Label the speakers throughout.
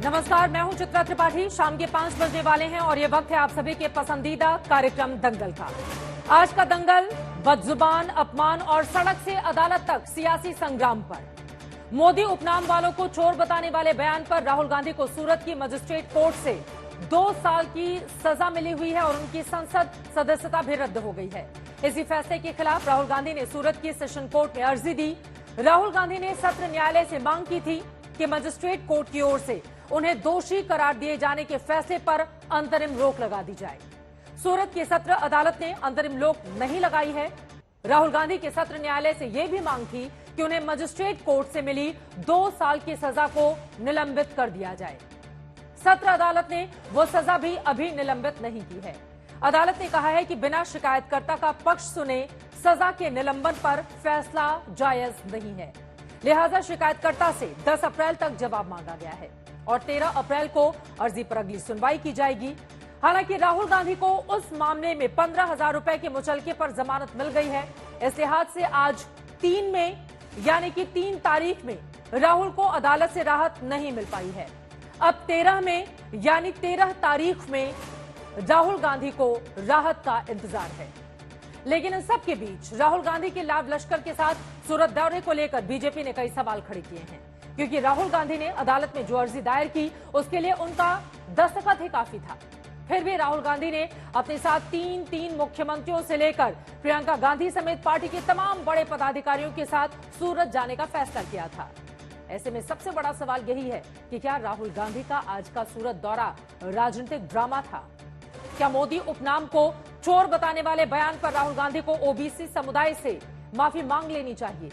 Speaker 1: नमस्कार, मैं हूं चित्रा त्रिपाठी। शाम के 5 बजने वाले हैं और ये वक्त है आप सभी के पसंदीदा कार्यक्रम दंगल का। आज का दंगल बदजुबान, अपमान और सड़क से अदालत तक सियासी संग्राम पर। मोदी उपनाम वालों को चोर बताने वाले बयान पर राहुल गांधी को सूरत की मजिस्ट्रेट कोर्ट से 2 साल की सजा मिली हुई है और उनकी संसद सदस्यता भी रद्द हो गई है। इसी फैसले के खिलाफ राहुल गांधी ने सूरत की सेशन कोर्ट में अर्जी दी। राहुल गांधी ने सत्र न्यायालय से मांग की थी कि मजिस्ट्रेट कोर्ट की ओर से उन्हें दोषी करार दिए जाने के फैसले पर अंतरिम रोक लगा दी जाए। सूरत की सत्र अदालत ने अंतरिम रोक नहीं लगाई है। राहुल गांधी के सत्र न्यायालय से यह भी मांग थी कि उन्हें मजिस्ट्रेट कोर्ट से मिली 2 साल की सजा को निलंबित कर दिया जाए। सत्र अदालत ने वो सजा भी अभी निलंबित नहीं की है। अदालत ने कहा है कि बिना शिकायतकर्ता का पक्ष सुने सजा के निलंबन पर फैसला जायज नहीं है। लिहाजा शिकायतकर्ता से 10 अप्रैल तक जवाब मांगा गया है और 13 अप्रैल को अर्जी पर अगली सुनवाई की जाएगी। हालांकि राहुल गांधी को उस मामले में 15,000 रुपए के मुचलके पर जमानत मिल गई है। इस लिहाज से आज 3 मई यानी कि 3 तारीख में राहुल को अदालत से राहत नहीं मिल पाई है। अब 13 मई यानी 13 तारीख में राहुल गांधी को राहत का इंतजार है। लेकिन इन सब के बीच राहुल गांधी के लाभ लश्कर के साथ सूरत दौरे को लेकर बीजेपी ने कई सवाल खड़े किए हैं, क्योंकि राहुल गांधी ने अदालत में जो अर्जी दायर की उसके लिए उनका दस्तखत ही काफी था। फिर भी राहुल गांधी ने अपने साथ 3 मुख्यमंत्रियों से लेकर प्रियंका गांधी समेत पार्टी के तमाम बड़े पदाधिकारियों के साथ सूरत जाने का फैसला किया था। ऐसे में सबसे बड़ा सवाल यही है कि क्या राहुल गांधी का आज का सूरत दौरा राजनीतिक ड्रामा था? क्या मोदी उपनाम को चोर बताने वाले बयान पर राहुल गांधी को ओबीसी समुदाय से माफी मांग लेनी चाहिए?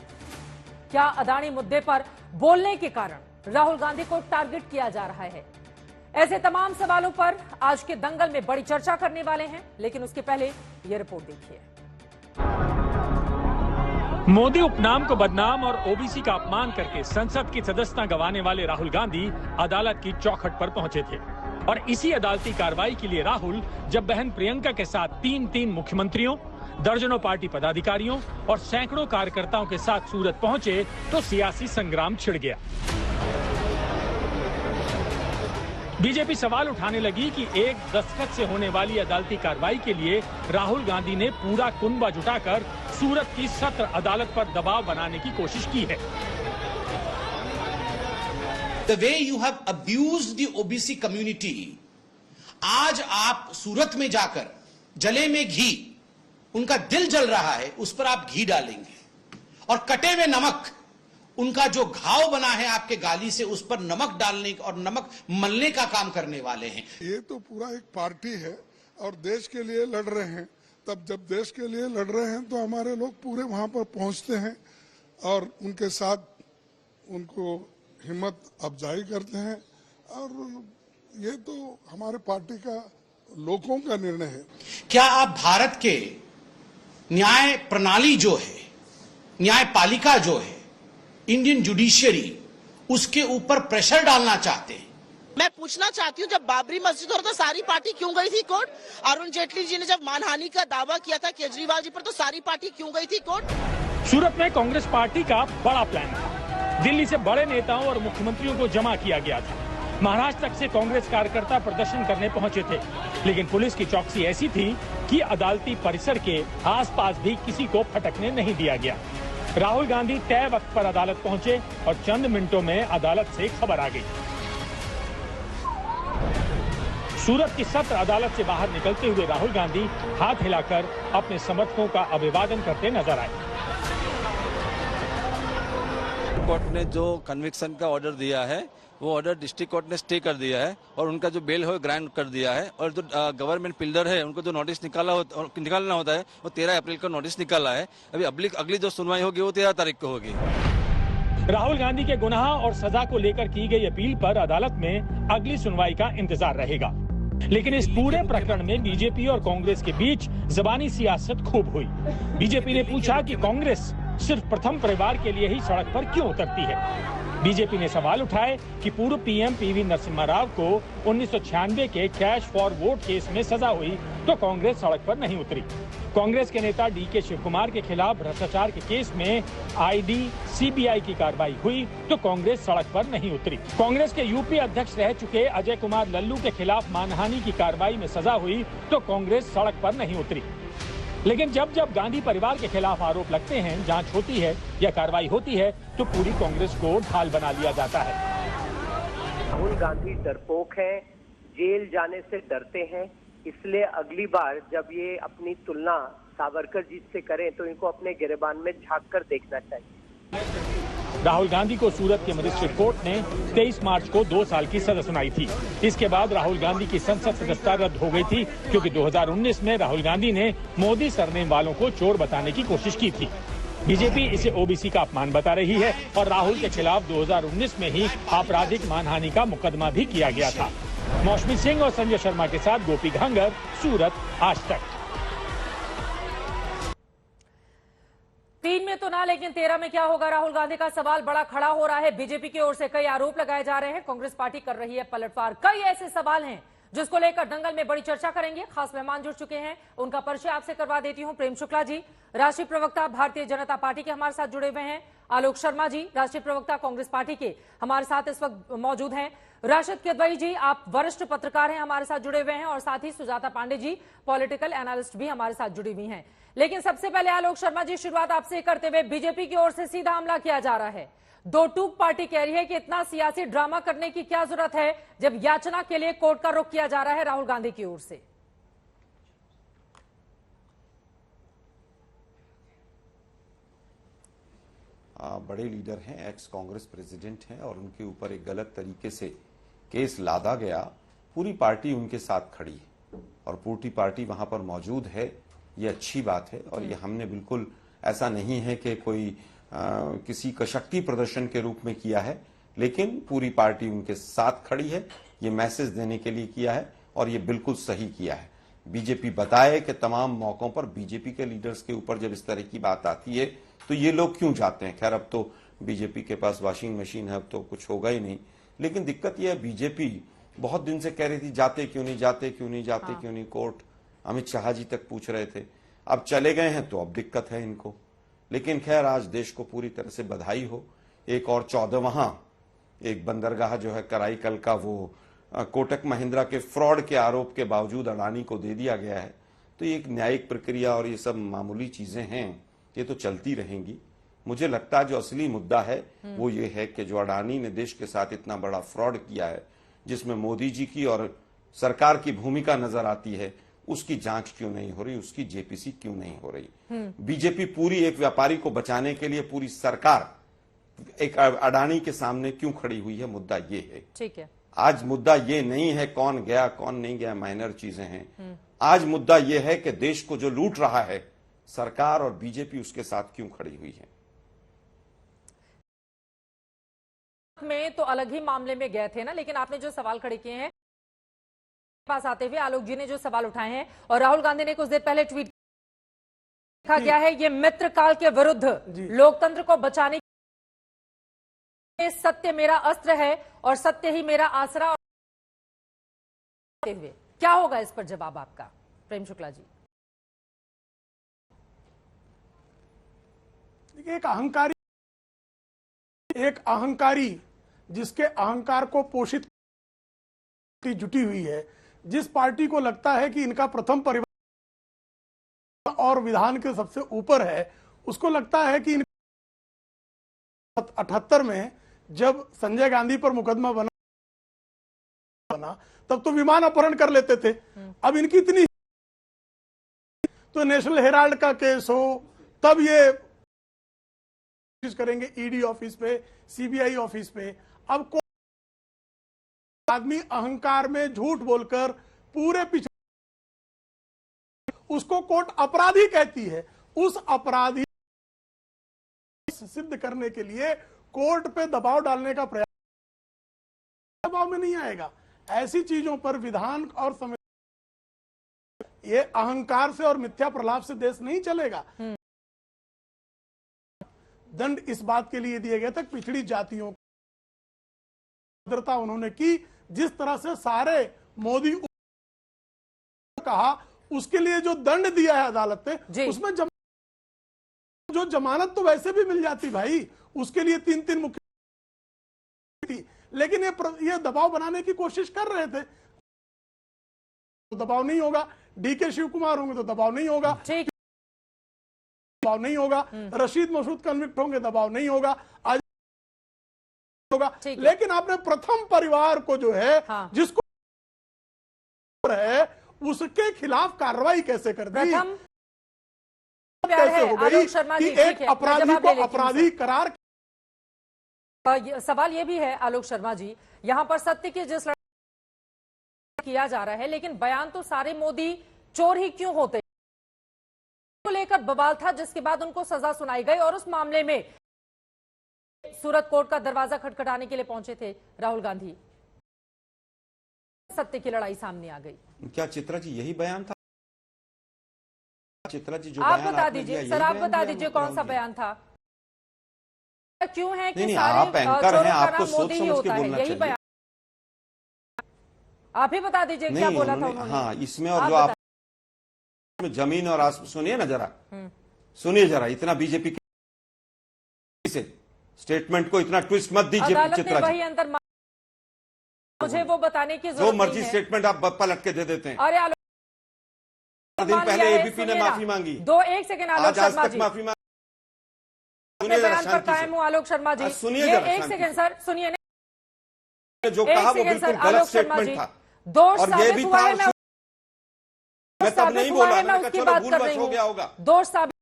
Speaker 1: क्या अदानी मुद्दे पर बोलने के कारण राहुल गांधी को टारगेट किया जा रहा है? ऐसे तमाम सवालों पर आज के दंगल में बड़ी चर्चा करने वाले हैं, लेकिन उसके पहले ये रिपोर्ट देखिए।
Speaker 2: मोदी उपनाम को बदनाम और ओबीसी का अपमान करके संसद की सदस्यता गंवाने वाले राहुल गांधी अदालत की चौखट पर पहुंचे थे और इसी अदालती कार्रवाई के लिए राहुल जब बहन प्रियंका के साथ 3 मुख्यमंत्रियों, दर्जनों पार्टी पदाधिकारियों और सैकड़ों कार्यकर्ताओं के साथ सूरत पहुंचे तो सियासी संग्राम छिड़ गया। बीजेपी सवाल उठाने लगी कि एक दस्तखत से होने वाली अदालती कार्रवाई के लिए राहुल गांधी ने पूरा कुनबा जुटाकर सूरत की सत्र अदालत पर दबाव बनाने की कोशिश की है।
Speaker 3: The way you have abused the OBC community, आज आप सूरत में जाकर जले में घी, उनका दिल जल रहा है, उस पर आप घी डालेंगे और कटे हुए नमक, उनका जो घाव बना है आपके गाली से, उस पर नमक डालने और नमक मलने का काम करने वाले हैं।
Speaker 4: ये तो पूरा एक पार्टी है और देश के लिए लड़ रहे हैं। तब जब देश के लिए लड़ रहे हैं तो हमारे लोग पूरे वहां पर पहुंचते हैं और उनके साथ उनको हिम्मत अफजाई करते हैं और ये तो हमारे पार्टी का लोगों का निर्णय है।
Speaker 3: क्या आप भारत के न्याय प्रणाली जो है, न्यायपालिका जो है, इंडियन जुडिशियरी, उसके ऊपर प्रेशर डालना चाहते हैं?
Speaker 5: मैं पूछना चाहती हूँ, जब बाबरी मस्जिद और तो सारी पार्टी क्यों गई थी कोर्ट? अरुण जेटली जी ने जब मानहानि का दावा किया था केजरीवाल जी पर, तो सारी पार्टी क्यों गई थी कोर्ट?
Speaker 2: सूरत में कांग्रेस पार्टी का बड़ा प्लान था। दिल्ली से बड़े नेताओं और मुख्यमंत्रियों को जमा किया गया था। महाराष्ट्र तक से कांग्रेस कार्यकर्ता प्रदर्शन करने पहुंचे थे, लेकिन पुलिस की चौकसी ऐसी थी कि अदालती परिसर के आसपास भी किसी को फटकने नहीं दिया गया। राहुल गांधी तय वक्त पर अदालत पहुंचे और चंद मिनटों में अदालत से खबर आ गई। सूरत की सत्र अदालत से बाहर निकलते हुए राहुल गांधी हाथ हिलाकर अपने समर्थकों का अभिवादन करते नजर आए।
Speaker 6: कोर्ट ने जो कन्विक्शन का ऑर्डर दिया है वो ऑर्डर डिस्ट्रिक्ट कोर्ट ने स्टे कर दिया है और उनका जो बेल है ग्रांट कर दिया है और जो गवर्नमेंट पिल्डर है उनको जो नोटिस निकालना होता है वो 13 अप्रैल को नोटिस निकाला है। अभी अगली जो सुनवाई होगी वो 13 तारीख को होगी।
Speaker 2: राहुल गांधी के गुनाह और सजा को लेकर की गई अपील पर अदालत में अगली सुनवाई का इंतजार रहेगा। लेकिन इस पूरे प्रकरण में बीजेपी और कांग्रेस के बीच जबानी सियासत खूब हुई। बीजेपी ने पूछा कि कांग्रेस सिर्फ प्रथम परिवार के लिए ही सड़क पर क्यों उतरती है। बीजेपी ने सवाल उठाए कि पूर्व पीएम पीवी नरसिम्हा राव को 1996 के कैश फॉर वोट केस में सजा हुई तो कांग्रेस सड़क पर नहीं उतरी। कांग्रेस के नेता डीके शिव कुमार के खिलाफ भ्रष्टाचार के केस में ईडी सीबीआई की कार्रवाई हुई तो कांग्रेस सड़क पर नहीं उतरी। कांग्रेस के यूपी अध्यक्ष रह चुके अजय कुमार लल्लू के खिलाफ मानहानि की कार्रवाई में सजा हुई तो कांग्रेस सड़क पर नहीं उतरी। लेकिन जब जब गांधी परिवार के खिलाफ आरोप लगते हैं, जांच होती है या कार्रवाई होती है तो पूरी कांग्रेस को ढाल बना लिया जाता है।
Speaker 7: राहुल गांधी डरपोक है, जेल जाने से डरते हैं, इसलिए अगली बार जब ये अपनी तुलना सावरकर जी से करें तो इनको अपने गिरेबान में झांक कर देखना चाहिए।
Speaker 2: राहुल गांधी को सूरत के मजिस्ट्रेट कोर्ट ने 23 मार्च को 2 साल की सजा सुनाई थी। इसके बाद राहुल गांधी की संसद सदस्यता रद्द हो गई थी क्योंकि 2019 में राहुल गांधी ने मोदी सरनेम वालों को चोर बताने की कोशिश की थी। बीजेपी इसे ओबीसी का अपमान बता रही है और राहुल के खिलाफ 2019 में ही आपराधिक मानहानि का मुकदमा भी किया गया था। मौसमी सिंह और संजय शर्मा के साथ गोपी घांगर, सूरत, आज तक।
Speaker 1: 3 में तो ना, लेकिन 13 में क्या होगा? राहुल गांधी का सवाल बड़ा खड़ा हो रहा है। बीजेपी की ओर से कई आरोप लगाए जा रहे हैं। कांग्रेस पार्टी कर रही है पलटवार। कई ऐसे सवाल हैं जिसको लेकर दंगल में बड़ी चर्चा करेंगे। खास मेहमान जुड़ चुके हैं, उनका परिचय आपसे करवा देती हूं। प्रेम शुक्ला जी, राष्ट्रीय प्रवक्ता भारतीय जनता पार्टी के हमारे साथ जुड़े हुए हैं। आलोक शर्मा जी, राष्ट्रीय प्रवक्ता कांग्रेस पार्टी के हमारे साथ इस वक्त मौजूद हैं। राशिद किदवई जी, आप वरिष्ठ पत्रकार हैं, हमारे साथ जुड़े हुए हैं। और साथ ही सुजाता पांडे जी, पॉलिटिकल एनालिस्ट भी हमारे साथ जुड़ी हुई हैं। लेकिन सबसे पहले आलोक शर्मा जी, शुरुआत आपसे करते हुए, बीजेपी की ओर से सीधा हमला किया जा रहा है। दो टूक पार्टी कह रही है कि इतना सियासी ड्रामा करने की क्या जरूरत है जब याचना के लिए कोर्ट का रुख किया जा रहा है राहुल गांधी की ओर से।
Speaker 8: बड़े लीडर हैं, एक्स कांग्रेस प्रेसिडेंट हैं और उनके ऊपर एक गलत तरीके से केस लादा गया। पूरी पार्टी उनके साथ खड़ी है और पूरी पार्टी वहां पर मौजूद है, ये अच्छी बात है। और ये हमने बिल्कुल ऐसा नहीं है कि कोई किसी का शक्ति प्रदर्शन के रूप में किया है, लेकिन पूरी पार्टी उनके साथ खड़ी है। ये मैसेज देने के लिए किया है और ये बिल्कुल सही किया है। बीजेपी बताए कि तमाम मौकों पर बीजेपी के लीडर्स के ऊपर जब इस तरह की बात आती है तो ये लोग क्यों जाते हैं। खैर, अब तो बीजेपी के पास वॉशिंग मशीन है, अब तो कुछ होगा ही नहीं। लेकिन दिक्कत यह है, बीजेपी बहुत दिन से कह रही थी जाते क्यों नहीं, जाते क्यों नहीं, जाते क्यों नहीं कोर्ट। अमित शाह जी तक पूछ रहे थे, अब चले गए हैं तो अब दिक्कत है इनको। लेकिन खैर, आज देश को पूरी तरह से बधाई हो। एक और 14वां एक बंदरगाह जो है कराईकल का, वो कोटक महिंद्रा के फ्रॉड के आरोप के बावजूद अडानी को दे दिया गया है। तो ये एक न्यायिक प्रक्रिया और ये सब मामूली चीजें हैं, ये तो चलती रहेंगी। मुझे लगता है जो असली मुद्दा है वो ये है कि जो अडानी ने देश के साथ इतना बड़ा फ्रॉड किया है, जिसमें मोदी जी की और सरकार की भूमिका नजर आती है, उसकी जांच क्यों नहीं हो रही, उसकी जेपीसी क्यों नहीं हो रही। बीजेपी पूरी एक व्यापारी को बचाने के लिए पूरी सरकार एक अडानी के सामने क्यों खड़ी हुई है, मुद्दा ये है।
Speaker 1: ठीक है,
Speaker 8: आज मुद्दा ये नहीं है कौन गया कौन नहीं गया, माइनर चीजें हैं। आज मुद्दा ये है कि देश को जो लूट रहा है सरकार और बीजेपी, उसके साथ क्यों खड़ी हुई है।
Speaker 1: में तो अलग ही मामले में गए थे ना, लेकिन आपने जो सवाल खड़े किए हैं पास आते हुए आलोक जी ने जो सवाल उठाए हैं, और राहुल गांधी ने कुछ देर पहले ट्वीट लिखा गया है, ये मित्र काल के विरुद्ध लोकतंत्र को बचाने के सत्य मेरा अस्त्र है और सत्य ही मेरा आसरा। क्या होगा इस पर जवाब आपका, प्रेम शुक्ला जी?
Speaker 9: एक अहंकारी जिसके अहंकार को पोषित की जुटी हुई है, जिस पार्टी को लगता है कि इनका प्रथम परिवार और विधान के सबसे ऊपर है, उसको लगता है कि 78 में जब संजय गांधी पर मुकदमा बना तब तो विमान अपहरण कर लेते थे। अब इनकी इतनी तो नेशनल हेराल्ड का केस हो तब ये कोशिश करेंगे ईडी ऑफिस पे, सीबीआई ऑफिस पे। अब कोई आदमी अहंकार में झूठ बोलकर पूरे पीछे, उसको कोर्ट अपराधी कहती है। उस अपराधी सिद्ध करने के लिए कोर्ट पे दबाव डालने का प्रयास, दबाव में नहीं आएगा। ऐसी चीजों पर विधान और ये अहंकार से और मिथ्या प्रलाप से देश नहीं चलेगा। दंड इस बात के लिए दिया गया था, पिछड़ी जातियों को उन्होंने की, जिस तरह से सारे मोदी कहा, उसके लिए जो दंड दिया है अदालत ने, उसमें जो जमानत तो वैसे भी मिल जाती भाई, उसके लिए 3-3 मुख्य थी, लेकिन ये दबाव बनाने की कोशिश कर रहे थे। तो दबाव नहीं होगा, डीके शिव कुमार होंगे तो दबाव नहीं होगा, दबाव नहीं होगा, रशीद मसूद कन्विक्ट होंगे दबाव नहीं होगा, आज होगा। लेकिन आपने प्रथम परिवार को जो है, जिसको है, उसके खिलाफ कार्रवाई कैसे कर दी? कैसे हो गई कि एक अपराधी को अपराधी करार?
Speaker 1: सवाल ये भी है आलोक शर्मा जी, यहां पर सत्य की जिस किया जा रहा है, लेकिन बयान तो सारे मोदी चोर ही क्यों होते को लेकर बवाल था, जिसके बाद उनको सजा सुनाई गई और उस मामले में सूरत कोर्ट का दरवाजा खटखटाने के लिए पहुंचे थे राहुल गांधी। सत्य की लड़ाई सामने आ गई।
Speaker 8: क्या चित्रा जी यही बयान था? चित्रा जी जो
Speaker 1: आप
Speaker 8: बयान
Speaker 1: बता दीजिए सर, आप बता दीजिए कौन सा बयान था? क्यों है कि
Speaker 8: नहीं,
Speaker 1: सारे
Speaker 8: आप एंकर हैं, आपको सोच समझ के बोलना
Speaker 1: यही बयान आप ही बता दीजिए क्या बोला था उन्होंने?
Speaker 8: हाँ, इसमें और जो आप जमीन और आसमान, सुनिए ना जरा, सुनिए जरा, इतना बीजेपी से स्टेटमेंट को इतना ट्विस्ट मत दीजिए चित्रा जी।
Speaker 1: अंदर मुझे वो बताने की जरूरत
Speaker 8: जो मर्जी स्टेटमेंट आप पलट के दे देते हैं।
Speaker 1: अरे
Speaker 8: दिन पहले एबीपी ने माफी मांगी,
Speaker 1: एक सेकंड आलोक शर्मा जी,
Speaker 8: माफी मांगी,
Speaker 1: बयान पर कायम हूं आलोक शर्मा जी,
Speaker 8: सुनिए
Speaker 1: एक सेकंड सर, सुनिए,
Speaker 8: जो कहा वो बिल्कुल गलत स्टेटमेंट था,
Speaker 1: दोष
Speaker 8: और ये भी था, मैं तब नहीं बोला, मैंने कहा चलो भूलवश हो गया होगा,
Speaker 1: दोष साबित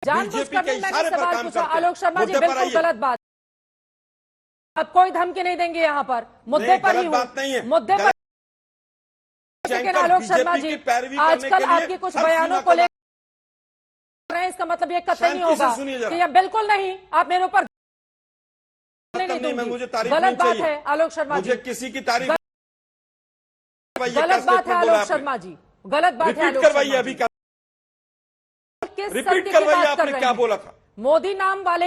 Speaker 8: बीजेपी के इशारे पर काम करते हैं।
Speaker 1: आलोक शर्मा जी बिल्कुल गलत बात, अब कोई धमकी नहीं देंगे यहाँ पर, मुद्दे पर ही
Speaker 8: बात नहीं है,
Speaker 1: मुद्दे पर। आलोक शर्मा जी, आजकल आपके कुछ बयानों को लेकर इसका मतलब ये कतई नहीं होगा कि ये बिल्कुल नहीं, आप मेरे ऊपर
Speaker 8: मुझे तारीफ
Speaker 1: गलत बात है आलोक शर्मा जी,
Speaker 8: मुझे किसी की तारीफ
Speaker 1: गलत बात है आलोक शर्मा जी, गलत बात है आलोक
Speaker 8: करवाइए अभी, रिपीट करवाइए आपने क्या बोला था?
Speaker 1: मोदी नाम वाले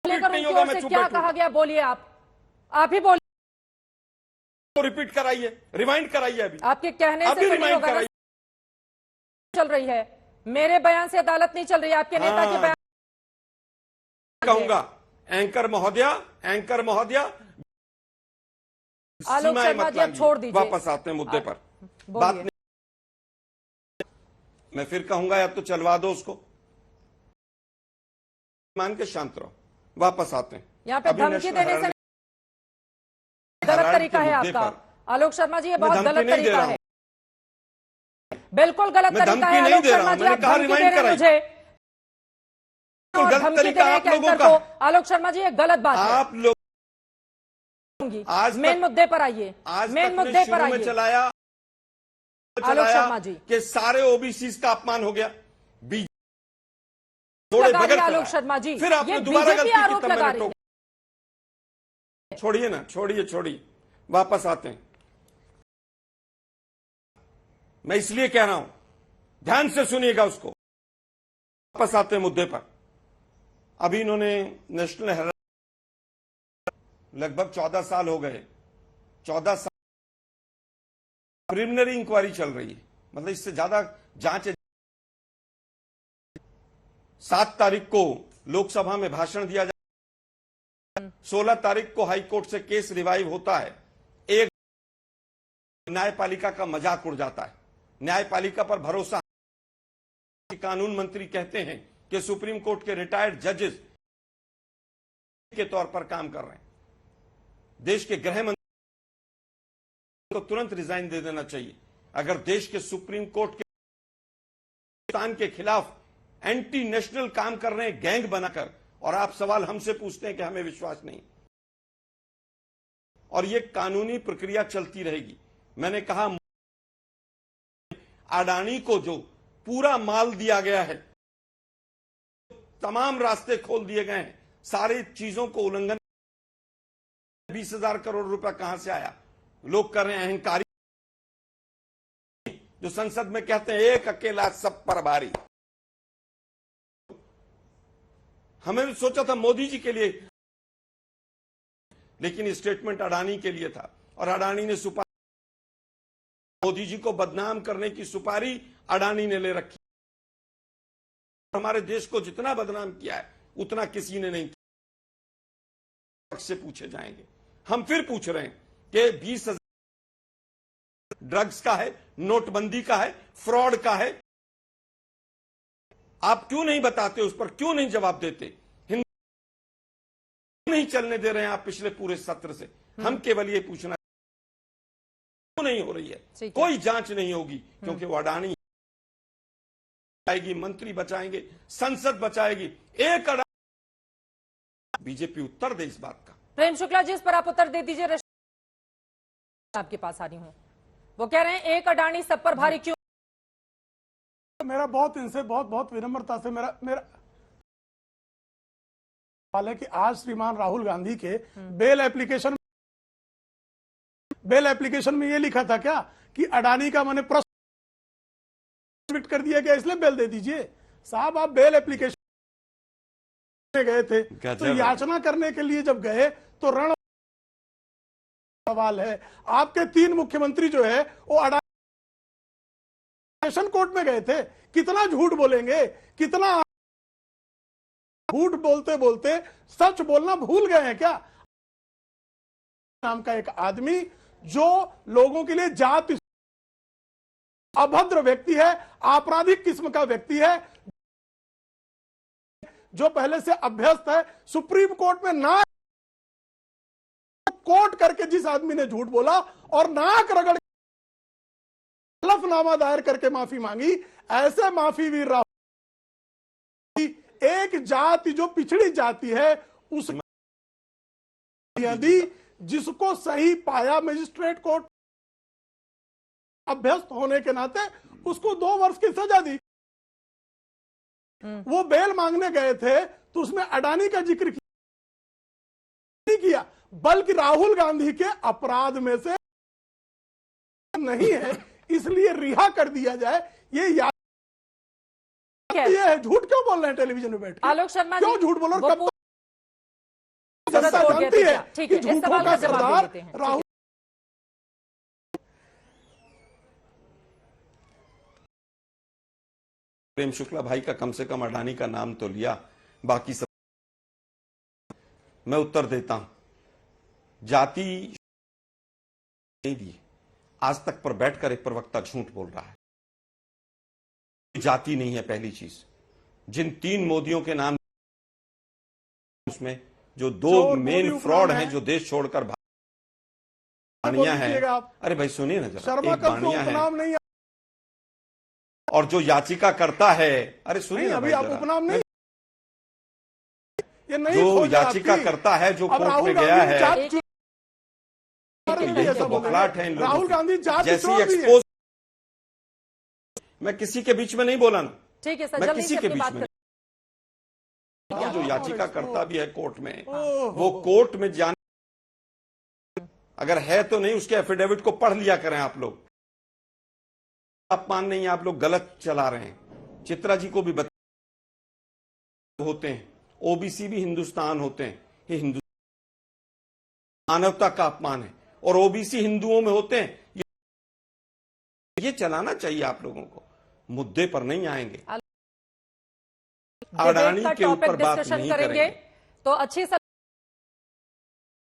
Speaker 1: लेकर उनकी ओर से क्या कहा गया, बोलिए आप ही बोलिए,
Speaker 8: तो रिपीट कराइए, रिमाइंड कराइए अभी,
Speaker 1: आपके कहने से
Speaker 8: रिमाइंड कराइए।
Speaker 1: चल रही है, मेरे बयान से अदालत नहीं चल रही है, आपके नेता के बयान
Speaker 8: कहूंगा। एंकर महोदया
Speaker 1: आलोक शर्मा जी अब छोड़ दीजिए,
Speaker 8: वापस आते हैं मुद्दे पर, बात नहीं, मैं फिर कहूंगा या तो चलवा दो उसको, मान के शांत रहो, वापस आते हैं।
Speaker 1: यहाँ पे धमकी देने से गलत तरीका है आपका आलोक शर्मा जी, ये बहुत गलत तरीका है, बिल्कुल गलत तरीका है आलोक शर्मा जी, आप धमकी दे रहे हैं मुझे,
Speaker 8: गलत तरीका आप लोगों का,
Speaker 1: आलोक शर्मा जी ये गलत बात है,
Speaker 8: आप लोग
Speaker 1: आज मेन मुद्दे पर आइए, मेन मुद्दे पर आइए,
Speaker 8: चलाया
Speaker 1: आलोक शर्मा जी
Speaker 8: कि सारे ओबीसी का अपमान हो गया,
Speaker 1: आलोक शर्मा जी,
Speaker 8: फिर आपने दोबारा गलती की, तब मैंने टोका। छोड़िए ना, छोड़िए, वापस आते हैं। मैं इसलिए कह रहा हूं, ध्यान से सुनिएगा उसको, वापस आते हैं मुद्दे पर। अभी इन्होंने नेशनल हेराल्ड, लगभग 14 साल हो गए, 14 साल प्रिलिमिनरी इंक्वायरी चल रही है, मतलब इससे ज्यादा जांच। 7 तारीख को लोकसभा में भाषण दिया जाए, 16 तारीख को हाई कोर्ट से केस रिवाइव होता है, एक न्यायपालिका का मजाक उड़ जाता है, न्यायपालिका पर भरोसा। कानून मंत्री कहते हैं कि सुप्रीम कोर्ट के रिटायर्ड जजेस के तौर पर काम कर रहे हैं। देश के गृह मंत्री को तुरंत रिजाइन दे देना चाहिए अगर देश के सुप्रीम कोर्ट के हिंदुस्तान के खिलाफ एंटी नेशनल काम कर रहे हैं, गैंग बनाकर, और आप सवाल हमसे पूछते हैं कि हमें विश्वास नहीं। और ये कानूनी प्रक्रिया चलती रहेगी। मैंने कहा, अडानी को जो पूरा माल दिया गया है, तमाम रास्ते खोल दिए गए हैं, सारी चीजों को उल्लंघन। 20,000 करोड़ रुपया कहां से आया? लोग कर रहे हैं अहंकारी, जो संसद में कहते हैं एक अकेला सब पर भारी। हमें सोचा था मोदी जी के लिए, लेकिन स्टेटमेंट अडानी के लिए था और अडानी ने सुपारी, मोदी जी को बदनाम करने की सुपारी अडानी ने ले रखी। हमारे देश को जितना बदनाम किया है उतना किसी ने नहीं किया। से पूछे जाएंगे। हम फिर पूछ रहे हैं कि 20,000 ड्रग्स का है, नोटबंदी का है, फ्रॉड का है, आप क्यों नहीं बताते, उस पर क्यों नहीं जवाब देते? हिंदू नहीं चलने दे रहे हैं आप पिछले पूरे सत्र से। हम केवल ये पूछना क्यों नहीं हो रही है? कोई जांच नहीं होगी क्योंकि वो अडानी आएगी, मंत्री बचाएंगे, संसद बचाएगी, एक अडानी। बीजेपी उत्तर दे इस बात का।
Speaker 1: प्रेम शुक्ला जी, इस पर आप उत्तर दे दीजिए। आपके पास आ रही हूं, वो कह रहे हैं एक अडानी सब पर भारी क्यों?
Speaker 9: मेरा बहुत इनसे बहुत विनम्रता से मेरा सवाल है कि आज श्रीमान राहुल गांधी के बेल एप्लीकेशन में ये लिखा था क्या कि अडानी का मैंने प्रश्न कर दिया गया इसलिए बेल दे दीजिए? साहब, आप बेल एप्लीकेशन में गए थे तो याचना करने के लिए जब गए तो रण सवाल है। आपके 3 मुख्यमंत्री जो है वो अडानी सेशन कोर्ट में गए थे। कितना झूठ बोलेंगे, कितना झूठ बोलते बोलते सच बोलना भूल गए हैं क्या? नाम का एक आदमी जो लोगों के लिए जाति अभद्र व्यक्ति है, आपराधिक किस्म का व्यक्ति है, जो पहले से अभ्यस्त है, सुप्रीम कोर्ट में ना कोर्ट करके जिस आदमी ने झूठ बोला और नाक रगड़ हलफनामा दायर करके माफी मांगी, ऐसे माफी वीर राहुल एक जाति जो पिछड़ी जाति है उस दी जिसको सही पाया मजिस्ट्रेट कोर्ट, अभ्यस्त होने के नाते उसको 2 वर्ष की सजा दी। वो बेल मांगने गए थे तो उसमें अडानी का जिक्र नहीं किया, बल्कि राहुल गांधी के अपराध में से नहीं है इसलिए रिहा कर दिया जाए। ये है झूठ क्यों बोल रहे हैं टेलीविजन में बैठ के?
Speaker 1: आलोक शर्मा
Speaker 9: क्यों झूठ बोल रहे? कब जनता जानती है कि झूठों का सरदार राहुल।
Speaker 8: प्रेम शुक्ला भाई का कम से कम अडानी का नाम तो लिया, बाकी सब मैं उत्तर देता हूं। जाति नहीं दी, आज तक पर बैठकर एक प्रवक्ता झूठ बोल रहा है। जाति नहीं है पहली चीज। जिन 3 मोदियों के नाम उसमें जो 2 मेन फ्रॉड हैं जो देश छोड़कर बानिया है। अरे भाई सुनिए ना जरा, एक बानिया है और जो याचिका करता है, अरे सुनिए ना
Speaker 9: अभी आप उपनाम नहीं, ये नहीं
Speaker 8: जो याचिका करता है, जो कोर्ट में गया है, यही तो बौखलाहट है इन लोगों की।
Speaker 9: राहुल गांधी
Speaker 8: जैसी एक्सपोज, मैं किसी के बीच में नहीं बोला ना,
Speaker 1: ठीक है सर,
Speaker 8: मैं किसी के बीच में जो याचिका करता भी है कोर्ट में, वो कोर्ट में जाने अगर है तो नहीं, उसके एफिडेविट को पढ़ लिया करें आप लोग। अपमान नहीं, आप लोग गलत चला रहे हैं। चित्रा जी को भी बता होते हैं, ओबीसी भी हिंदुस्तान होते हैं, ये हिंदुस्तान मानवता का अपमान है और ओबीसी हिंदुओं में होते हैं। ये चलाना चाहिए आप लोगों को, मुद्दे पर नहीं आएंगे, अडानी के ऊपर बात नहीं करेंगे।
Speaker 1: तो अच्छी सलाह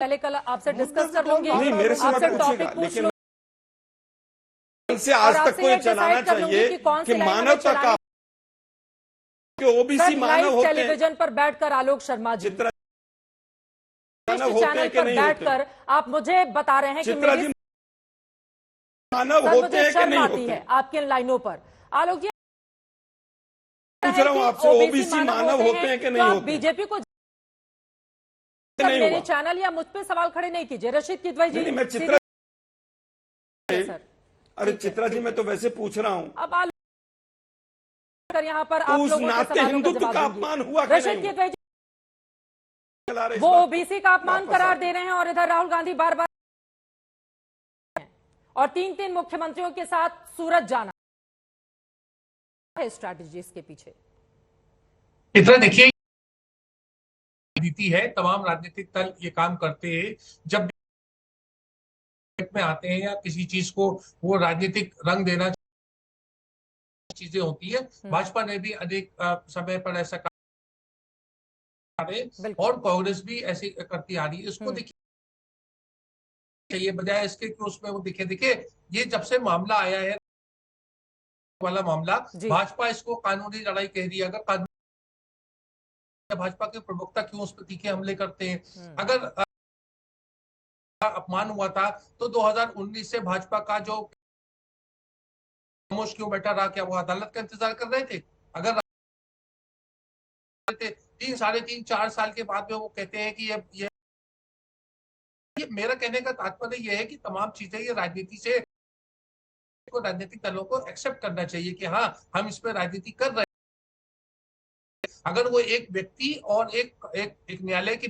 Speaker 1: पहले कल आपसे डिस्कस कर लूंगी,
Speaker 8: नहीं मेरे से
Speaker 1: आपसे
Speaker 8: मत
Speaker 1: टॉपिक
Speaker 8: पूछिएगा,
Speaker 1: पूछ
Speaker 8: लेकिन
Speaker 1: लूंगी
Speaker 8: इनसे आज तक कोई चलाना चाहिए कि मानवता का, ओबीसी मानव होते हैं।
Speaker 1: टेलीविजन पर बैठकर आलोक शर्मा जी
Speaker 8: मानव होते
Speaker 1: चैनल
Speaker 8: हैं कि
Speaker 1: पर
Speaker 8: नहीं होते?
Speaker 1: बैठकर आप मुझे बता रहे हैं कि
Speaker 8: चित्रा जी मानव होते हैं कि नहीं होते?
Speaker 1: है आपकी इन लाइनों पर। आलोक जी
Speaker 8: पूछ रहा हूं आपसे, ओबीसी मानव होते हैं कि नहीं होते?
Speaker 1: बीजेपी को
Speaker 8: नहीं
Speaker 1: मेरे
Speaker 8: हुआ।
Speaker 1: चैनल या मुझ पे सवाल खड़े नहीं कीजिए। रशीद किदवई जी,
Speaker 8: मैं चित्रा,
Speaker 1: सर
Speaker 8: अरे चित्रा जी मैं तो वैसे पूछ रहा हूं।
Speaker 1: अब आलोक यहाँ पर
Speaker 8: तो
Speaker 1: आप
Speaker 8: उस
Speaker 1: लोगों के
Speaker 8: नाते
Speaker 1: सवालों
Speaker 8: हिंदुत्व का अपमान हुआ कि
Speaker 1: रशीद
Speaker 8: नहीं
Speaker 1: किदवई जी
Speaker 8: चला रहे इस
Speaker 1: वो
Speaker 8: बात को?
Speaker 1: ओबीसी का अपमान
Speaker 8: वापस
Speaker 1: करार
Speaker 8: आओ।
Speaker 1: दे रहे हैं और इधर राहुल गांधी बार बार और 3 मुख्यमंत्रियों के साथ सूरत जाना है स्ट्रैटेजी इसके पीछे।
Speaker 10: चित्रा देखिए राजनीति है। तमाम राजनीतिक दल ये काम करते हैं जब में आते हैं या किसी चीज को वो राजनीतिक रंग देना चीजें होती है। भाजपा ने भी अनेक समय पर ऐसा कार्य और कांग्रेस भी ऐसे करती आ रही है। इसको देखिए चाहिए बजाय इसके कि उसमें वो दिखे ये जब से मामला आया है वाला मामला, भाजपा इसको कानूनी लड़ाई कह रही है। अगर कानूनी भाजपा के प्रवक्ता क्यों उस पर तीखे हमले करते हैं? अगर अपमान हुआ था तो 2019 से भाजपा का जो खामोश क्यों बैठा रहा? क्या वो अदालत का इंतजार कर रहे थे? अगर 3, 3.5, 4 साल के बाद में वो कहते हैं कि ये मेरा कहने का तात्पर्य ये है कि तमाम चीजें ये राजनीति से राजनीतिक दलों को एक्सेप्ट करना चाहिए कि हाँ हम इस पर राजनीति कर रहे हैं। अगर वो एक व्यक्ति और एक न्यायालय की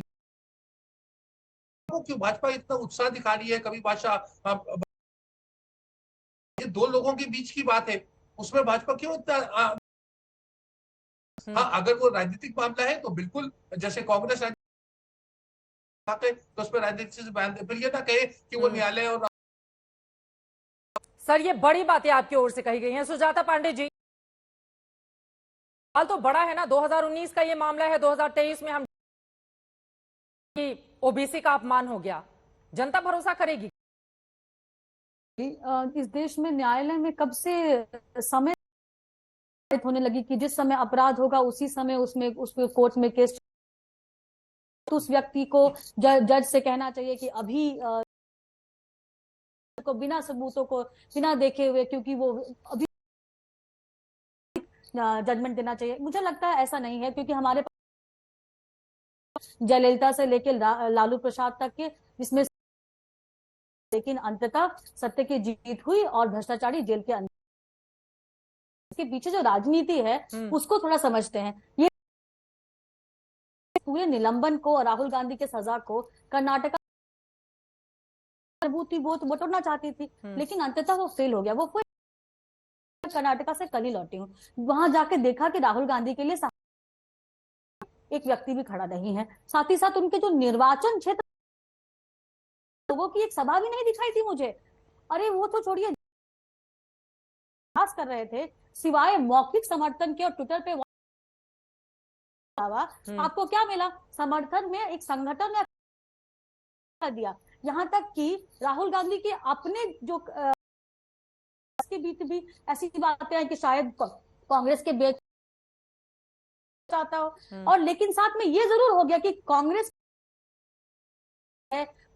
Speaker 10: क्यों भाजपा इतना उत्साह दिखा रही है? कभी भाषा ये दो लोगों के बीच की बात है, उसमें भाजपा क्यों इतना हाँ अगर वो राजनीतिक मामला है तो बिल्कुल जैसे कांग्रेस तो उस पर राजनीति से बयान दे, फिर ये ना कहे कि वो न्यायालय और
Speaker 1: सर ये बड़ी बातें आपकी ओर से कही गई हैं। सुजाता पांडे जी, हाल तो बड़ा है ना, 2019 का ये मामला है, 2023 में हम ओबीसी का अपमान हो गया, जनता भरोसा करेगी?
Speaker 11: इस देश में न्यायालय में कब से समय होने लगी कि जिस समय अपराध होगा उसी समय उसमें कोर्ट में केस, तो उस व्यक्ति को जज से कहना चाहिए कि अभी को बिना सबूतों को बिना देखे हुए, क्योंकि वो अभी जजमेंट देना चाहिए। मुझे लगता है ऐसा नहीं है, क्योंकि हमारे पास जयललिता से लेकर लालू प्रसाद तक के जिसमें लेकिन अंततः सत्य की जीत हुई और भ्रष्टाचारी जेल के अंदर। इसके पीछे जो राजनीति है उसको थोड़ा समझते हैं। ये पूरे निलंबन को और राहुल गांधी के सजा को कर्नाटक वो बटोरना चाहती थी, लेकिन अंततः वो फेल हो गया। वो कर्नाटका से कल ही लौटी हूँ, वहां जाके देखा कि राहुल गांधी के लिए एक व्यक्ति भी खड़ा नहीं है। साथ ही साथ उनके जो निर्वाचन क्षेत्र लोगों की एक सभा भी नहीं दिखाई थी मुझे। अरे वो तो छोड़िए, कर रहे थे सिवाय मौखिक समर्थन के और ट्विटर पे आपको क्या मिला? समर्थन में एक संगठन ने दिया। यहां तक कि राहुल गांधी के अपने जो के बीच भी ऐसी बातें हैं कि शायद कांग्रेस के बेच चाहता हो, और लेकिन साथ में ये जरूर हो गया कि कांग्रेस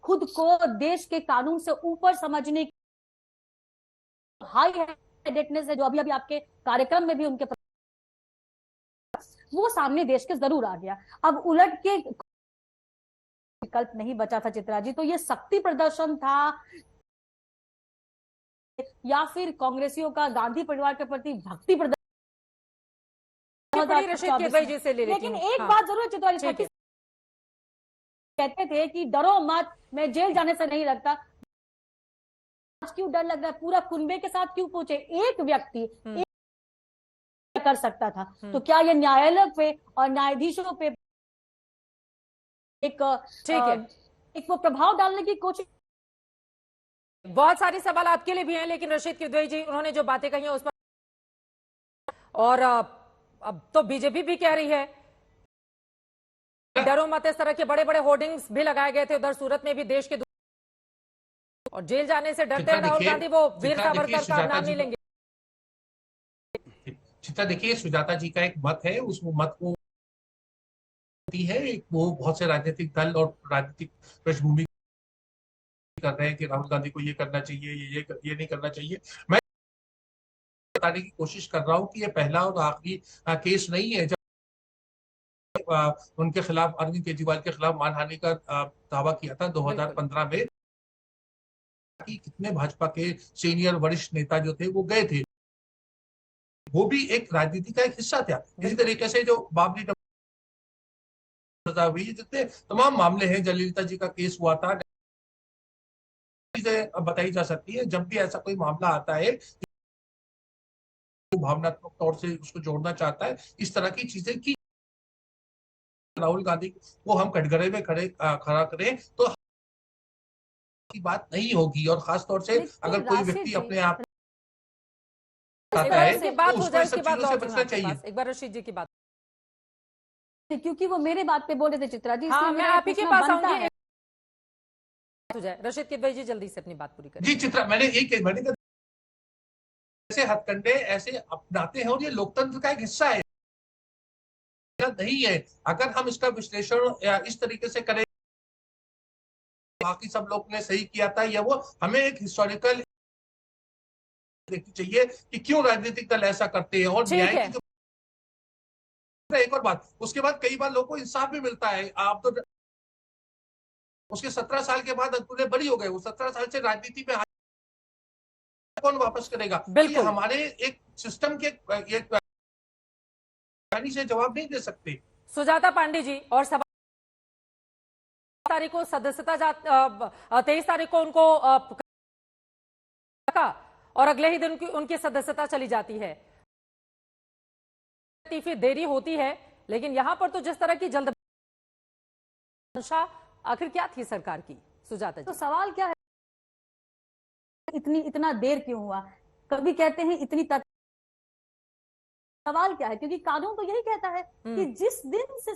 Speaker 11: खुद को देश के कानून से ऊपर समझने की हाई हेडेडनेस है, जो अभी आपके कार्यक्रम में भी उनके वो सामने देश के जरूर आ गया। अब उलट के विकल्प नहीं बचा था चित्रा जी, तो ये शक्ति प्रदर्शन था या फिर कांग्रेसियों का गांधी परिवार के प्रति भक्ति प्रदर्शन? लेकिन एक बात जरूर चित्रा जी कहते थे कि डरो मत, मैं जेल जाने से नहीं लगता। आज क्यों डर लग रहा है? पूरा कुनबे के साथ क्यों पूछे? एक व्यक्ति कर सकता था, तो क्या ये न्यायालय पे और न्यायाधीशों पे एक वो प्रभाव डालने की कोशिश?
Speaker 1: बहुत सारे सवाल आपके लिए भी हैं, लेकिन रशीद किदवई जी उन्होंने जो बातें कही हैं उस पर, और अब तो बीजेपी भी कह रही है डरो मत, इस तरह के बड़े बड़े होर्डिंग्स भी लगाए गए थे उधर सूरत में भी देश के, और जेल जाने से डरते हैं राहुल गांधी, वो वीर सावरकर का नाम नहीं लेंगे।
Speaker 10: चित्रा देखिए, सुजाता जी का एक मत है, उस मत को है वो बहुत से राजनीतिक दल और राजनीतिक पृष्ठभूमि कर रहे हैं कि राहुल गांधी को ये करना चाहिए, ये नहीं करना चाहिए। मैं बताने की कोशिश कर रहा हूं कि ये पहला और आखिरी केस नहीं है जब उनके खिलाफ, अरविंद केजरीवाल के खिलाफ मानहानि का दावा किया था 2015 में, कि कितने भाजपा के सीनियर वरिष्ठ नेता जो थे वो गए थे, वो भी एक राजनीति का एक हिस्सा था। इसी तरीके से जो बाबरी हुई, जितने तमाम मामले हैं, जयललिता जी का केस हुआ था, चीजें बताई जा सकती है। जब भी ऐसा कोई मामला आता है भावनात्मक तौर से उसको जोड़ना चाहता है, इस तरह की चीजें की राहुल गांधी को हम कटघरे में खड़ा करें तो की बात नहीं होगी। और खासतौर से अगर कोई व्यक्ति अपने आप
Speaker 1: बात हो जाए उसके बाद
Speaker 10: से बचना चाहिए।
Speaker 1: एक बार रशीद जी की बात,
Speaker 11: क्योंकि वो मेरे बात पे बोल रहे थे चित्रा जी।
Speaker 1: हाँ, मैं आप ही के पास आऊंगी।
Speaker 11: हो
Speaker 1: जाए रशीद के भाई जी जल्दी से अपनी बात पूरी करें।
Speaker 10: जी चित्रा, मैंने ऐसे हथकंडे ऐसे अपनाते हैं और ये लोकतंत्र का एक हिस्सा है, नहीं है। अगर हम इसका विश्लेषण इस तरीके से करें, बाकी सब लोग ने सही किया था या वो, हमें एक हिस्टोरिकल देखनी चाहिए कि क्यों राजनीतिक दल ऐसा करते हैं। और न्याय की एक और बात, उसके बाद कई बार लोगों को इंसाफ भी मिलता है। आप तो उसके 17 साल के बाद अंतुले बरी हो गए, वो 17 साल से राजनीति में कौन वापस करेगा?
Speaker 1: बिल्कुल,
Speaker 10: हमारे एक सिस्टम के से जवाब नहीं दे सकते।
Speaker 1: सुजाता पांडे जी, और 23 तारीख को सदस्यता 23 तारीख को उनको और अगले ही दिन उनकी सदस्यता चली जाती है। फिर देरी होती है, लेकिन यहां पर तो जिस तरह की जल्द आखिर क्या थी सरकार की? सुजाता जी,
Speaker 11: तो सवाल क्या है, इतना देर क्यों हुआ? कभी कहते हैं इतनी सवाल क्या है, क्योंकि कानून तो यही कहता है कि जिस दिन से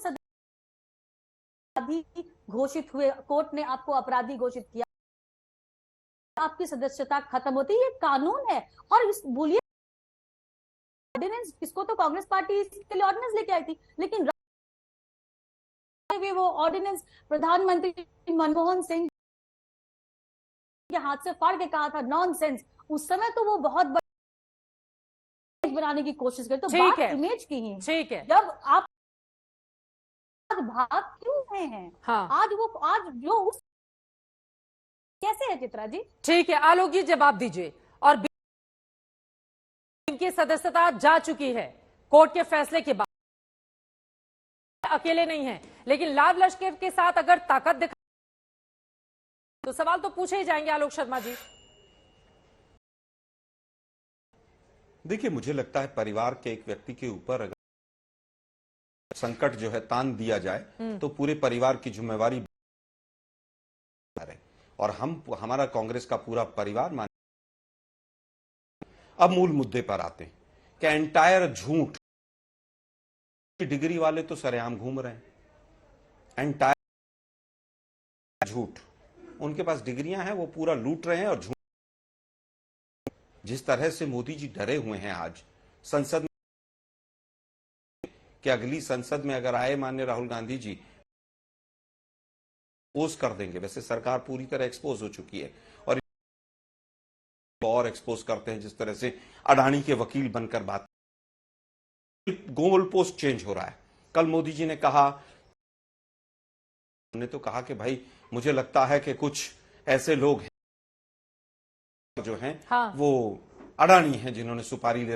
Speaker 11: अपराधी घोषित हुए, कोर्ट ने आपको अपराधी घोषित किया, आपकी सदस्यता खत्म होती है। ये कानून है। और इस बोलिए ऑर्डिनेंस, इसको तो कांग्रेस पार्टी इसके लिए ऑर्डिनेंस लेके आई थी, लेकिन वो ऑर्डिनेंस प्रधानमंत्री मनमोहन सिंह के हाथ से फाड़ के कहा था नॉनसेंस। उस समय तो वो बहुत बनाने की कोशिश करते, तो बात इमेज की ही।
Speaker 1: ठीक है,
Speaker 11: जब आप भाग क्यों रहे हैं?
Speaker 1: हाँ,
Speaker 11: आज जो उस कैसे है चित्रा जी?
Speaker 1: ठीक है, आलोक जी जवाब दीजिए। और इनकी सदस्यता जा चुकी है कोर्ट के फैसले के बाद, अकेले नहीं है, लेकिन लाल लश्कर के साथ अगर ताकत दिखा तो सवाल तो पूछे ही जाएंगे। आलोक शर्मा जी,
Speaker 8: देखिए, मुझे लगता है परिवार के एक व्यक्ति के ऊपर अगर संकट जो है तान दिया जाए तो पूरे परिवार की जिम्मेवारी है। और हमारा कांग्रेस का पूरा परिवार मान। अब मूल मुद्दे पर आते हैं कि एंटायर झूठ, डिग्री वाले तो सरेआम घूम रहे हैं, एंटायर झूठ, उनके पास डिग्रियां हैं, वो पूरा लूट रहे हैं और झूठ। जिस तरह से मोदी जी डरे हुए हैं आज संसद में कि अगली संसद में अगर आए माननीय राहुल गांधी जी एक्सपोज कर देंगे। वैसे सरकार पूरी तरह एक्सपोज हो चुकी है और एक्सपोज करते हैं जिस तरह से अडानी के वकील बनकर बात, गोल पोस्ट चेंज हो रहा है। कल मोदी जी ने कहा, उन्होंने तो कहा कि भाई मुझे लगता है कि कुछ ऐसे लोग हैं जो हैं
Speaker 1: हाँ,
Speaker 8: वो अडानी हैं जिन्होंने सुपारी ले,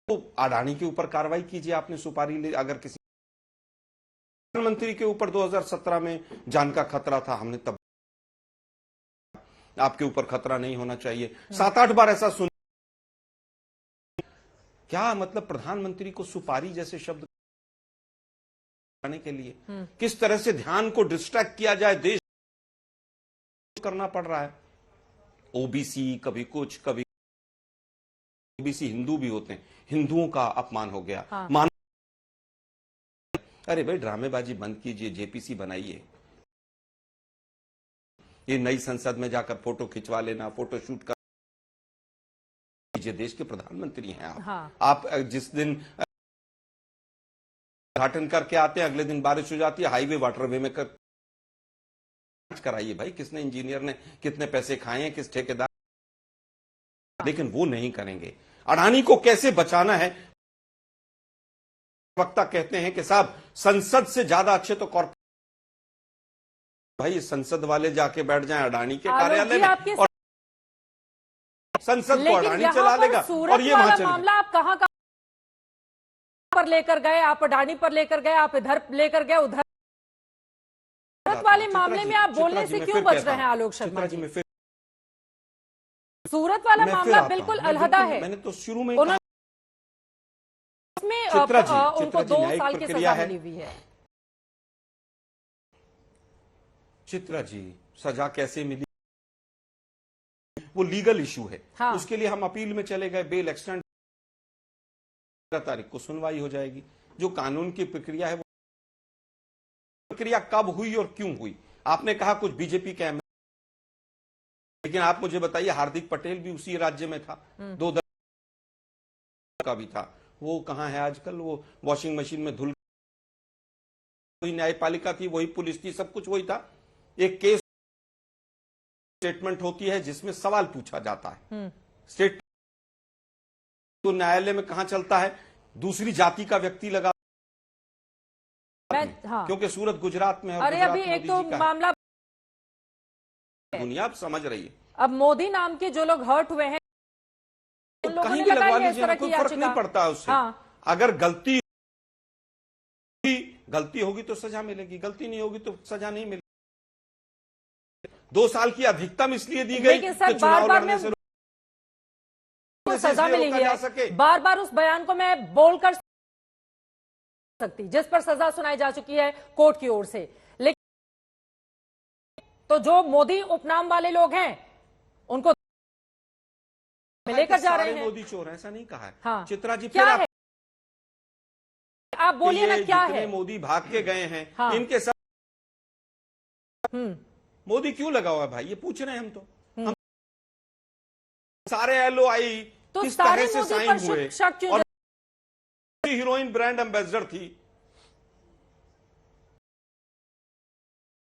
Speaker 8: तो अडानी के ऊपर कार्रवाई कीजिए। आपने सुपारी ले, अगर किसी प्रधानमंत्री के ऊपर 2017 में जान का खतरा था, हमने तब आपके ऊपर खतरा नहीं होना चाहिए। 7-8 बार ऐसा सुन, क्या मतलब प्रधानमंत्री को सुपारी जैसे शब्द के लिए किस तरह से ध्यान को डिस्ट्रैक्ट किया जाए, देश करना पड़ रहा है। ओबीसी कभी कुछ, कभी ओबीसी हिंदू भी होते हैं, हिंदुओं का अपमान हो गया। हाँ। अरे भाई ड्रामेबाजी बंद कीजिए, जेपीसी बनाइए। ये नई संसद में जाकर फोटो खिंचवा लेना, फोटो शूट कर लीजिए, देश के प्रधानमंत्री हैं आप।
Speaker 1: हाँ।
Speaker 8: आप जिस दिन उद्घाटन करके आते हैं, अगले दिन बारिश हो जाती है, हाईवे वाटरवे में कराइए भाई, किसने इंजीनियर ने कितने पैसे खाए हैं, किस ठेकेदार, लेकिन वो नहीं करेंगे। अडानी को कैसे बचाना है, वक्ता कहते हैं कि साहब संसद से ज्यादा अच्छे तो कॉर्पोरेट, भाई संसद वाले जाके बैठ जाएं अडानी के कार्यालय में और संसद को अडानी चला लेगा। और ये
Speaker 1: मामला आप कहां पर लेकर गए, आप अडानी पर लेकर गए, आप इधर लेकर गए, उधर वाले मामले में आप बोलने से क्यों बच रहे हैं आलोक शर्मा जी? सूरत वाला मामला बिल्कुल अलहदा है।
Speaker 8: मैंने तो शुरू में
Speaker 1: उसमें उनको 2
Speaker 8: न्यायिक
Speaker 1: साल की
Speaker 8: प्रक्रिया
Speaker 1: सजा
Speaker 8: है।
Speaker 1: मिली हुई है।
Speaker 8: चित्रा जी, सजा कैसे मिली वो लीगल इशू है।
Speaker 1: हाँ।
Speaker 8: उसके लिए हम अपील में चले गए, बेल एक्सटेंड, 15 तारीख को सुनवाई हो जाएगी। जो कानून की प्रक्रिया है वो प्रक्रिया कब हुई और क्यों हुई। आपने कहा कुछ बीजेपी के एमएलए, लेकिन आप मुझे बताइए हार्दिक पटेल भी उसी राज्य में था, 2 दल का भी था, वो कहां है आजकल? वो वॉशिंग मशीन में धुल, वही न्यायपालिका थी, वही पुलिस थी, सब कुछ वही था। एक केस स्टेटमेंट होती है जिसमें सवाल पूछा जाता है, स्टेट तो न्यायालय में कहां चलता है? दूसरी जाति का व्यक्ति लगा,
Speaker 1: हाँ।
Speaker 8: क्योंकि सूरत गुजरात में है और
Speaker 1: अरे
Speaker 8: गुजरात
Speaker 1: अभी
Speaker 8: मोदी
Speaker 1: एक तो
Speaker 8: जी का है।
Speaker 1: मामला,
Speaker 8: दुनिया आप समझ रही है।
Speaker 1: अब मोदी नाम के जो लोग हर्ट हुए हैं, उन लोगों
Speaker 8: कहीं
Speaker 1: ने
Speaker 8: भी
Speaker 1: लगाई
Speaker 8: लगवा
Speaker 1: है इस
Speaker 8: लीजिए,
Speaker 1: तरह
Speaker 8: कोई
Speaker 1: की
Speaker 8: फर्क
Speaker 1: याचिका।
Speaker 8: नहीं पड़ता उससे।
Speaker 1: हाँ।
Speaker 8: अगर गलती होगी तो सजा मिलेगी, गलती नहीं होगी तो सजा नहीं मिलेगी। 2 साल की अधिकतम इसलिए दी गई
Speaker 1: लेकिन सर
Speaker 8: कि चुनाव
Speaker 1: बार-बार
Speaker 8: लड़ने से
Speaker 1: सजा मिली
Speaker 8: रोका जा
Speaker 1: है।
Speaker 8: सके।
Speaker 1: बार-बार उस बयान को मैं बोलकर सकती जिस पर सजा सुनाई जा चुकी है कोर्ट की ओर से, लेकिन तो जो मोदी उपनाम वाले लोग हैं उनको लेकर जा रहे हैं।
Speaker 8: मोदी चोर, ऐसा नहीं कहा है।
Speaker 1: हाँ।
Speaker 8: चित्रा जी,
Speaker 1: क्या
Speaker 8: फिर
Speaker 1: है? आप बोलिए ना क्या
Speaker 8: जितने
Speaker 1: है?
Speaker 8: मोदी भाग के गए हैं,
Speaker 1: हाँ।
Speaker 8: इनके सब मोदी क्यों लगा हुआ है भाई? ये पूछ रहे हैं हम तो। हम सारे LOI
Speaker 1: तो
Speaker 8: किस
Speaker 1: सारे
Speaker 8: तरह से
Speaker 1: मोदी
Speaker 8: साइन
Speaker 1: पर
Speaker 8: हुए,
Speaker 1: शक क्यों?
Speaker 8: और हीरोइन ब्रांड एम्बेसडर थी।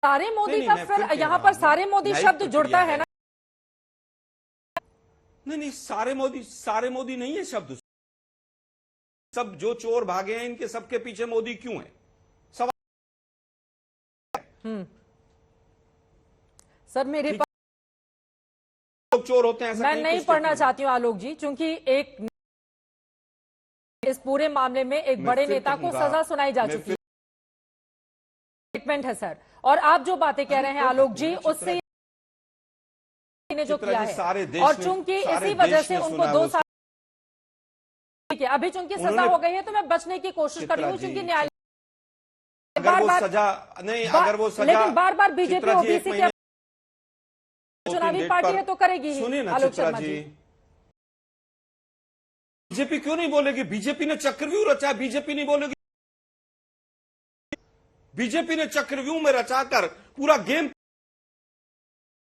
Speaker 1: सारे मोदी
Speaker 8: नहीं,
Speaker 1: का
Speaker 8: मैं फिर
Speaker 1: फिर
Speaker 8: कह
Speaker 1: यहाँ
Speaker 8: रहा
Speaker 1: पर
Speaker 8: हूं,
Speaker 1: सारे मोदी
Speaker 8: न्यायिक
Speaker 1: शब्द
Speaker 8: प्रक्रिया
Speaker 1: जुड़ता है ना।
Speaker 8: नहीं, सारे मोदी नहीं है शब्द। सब जो चोर भागे हैं, इनके सबके पीछे मोदी क्यों है? सवाल।
Speaker 1: सर मेरे पास
Speaker 8: लोग चोर होते हैं ऐसा
Speaker 1: मैं
Speaker 8: कहीं
Speaker 1: नहीं
Speaker 8: कुछ
Speaker 1: पढ़ना
Speaker 8: नहीं।
Speaker 1: चाहती हूँ आलोक जी, क्योंकि एक इस पूरे मामले में एक
Speaker 8: मैं
Speaker 1: बड़े
Speaker 8: फिर
Speaker 1: नेता को
Speaker 8: कहूंगा,
Speaker 1: सजा सुनाई जा
Speaker 8: मैं
Speaker 1: चुकी है, स्टेटमेंट है सर। और आप जो बातें कह रहे हैं आलोक जी, उससे ने जो
Speaker 8: चित्रा
Speaker 1: किया
Speaker 8: जी,
Speaker 1: है,
Speaker 8: सारे देश
Speaker 1: और
Speaker 8: ने-
Speaker 1: चूंकि
Speaker 8: सारे
Speaker 1: इसी वजह
Speaker 8: देश
Speaker 1: से
Speaker 8: ने
Speaker 1: उनको
Speaker 8: सुना
Speaker 1: 2
Speaker 8: वो-
Speaker 1: साल, ठीक है, अभी चूंकि सजा
Speaker 8: उन्होंने-
Speaker 1: हो गई है तो मैं बचने की कोशिश कर रही हूँ,
Speaker 8: चित्रा जी,
Speaker 1: क्योंकि न्यायालय
Speaker 8: अगर वो सजा नहीं, अगर वो सजा,
Speaker 1: लेकिन बार-बार बीजेपी
Speaker 8: चित्रा जी, एक
Speaker 1: ओबीसी
Speaker 8: महीने-
Speaker 1: की चुनावी
Speaker 8: डेट
Speaker 1: पार्टी
Speaker 8: पर-
Speaker 1: है तो करेगी ही।
Speaker 8: सुनिए ना
Speaker 1: आलोक
Speaker 8: चित्रा
Speaker 1: शर्मा
Speaker 8: जी,
Speaker 1: जी,
Speaker 8: बीजेपी क्यों नहीं बोलेगी? बीजेपी ने चक्रव्यूह रचा, बीजेपी नहीं बोलेगी? बीजेपी ने चक्रव्यूह में रचाकर पूरा गेम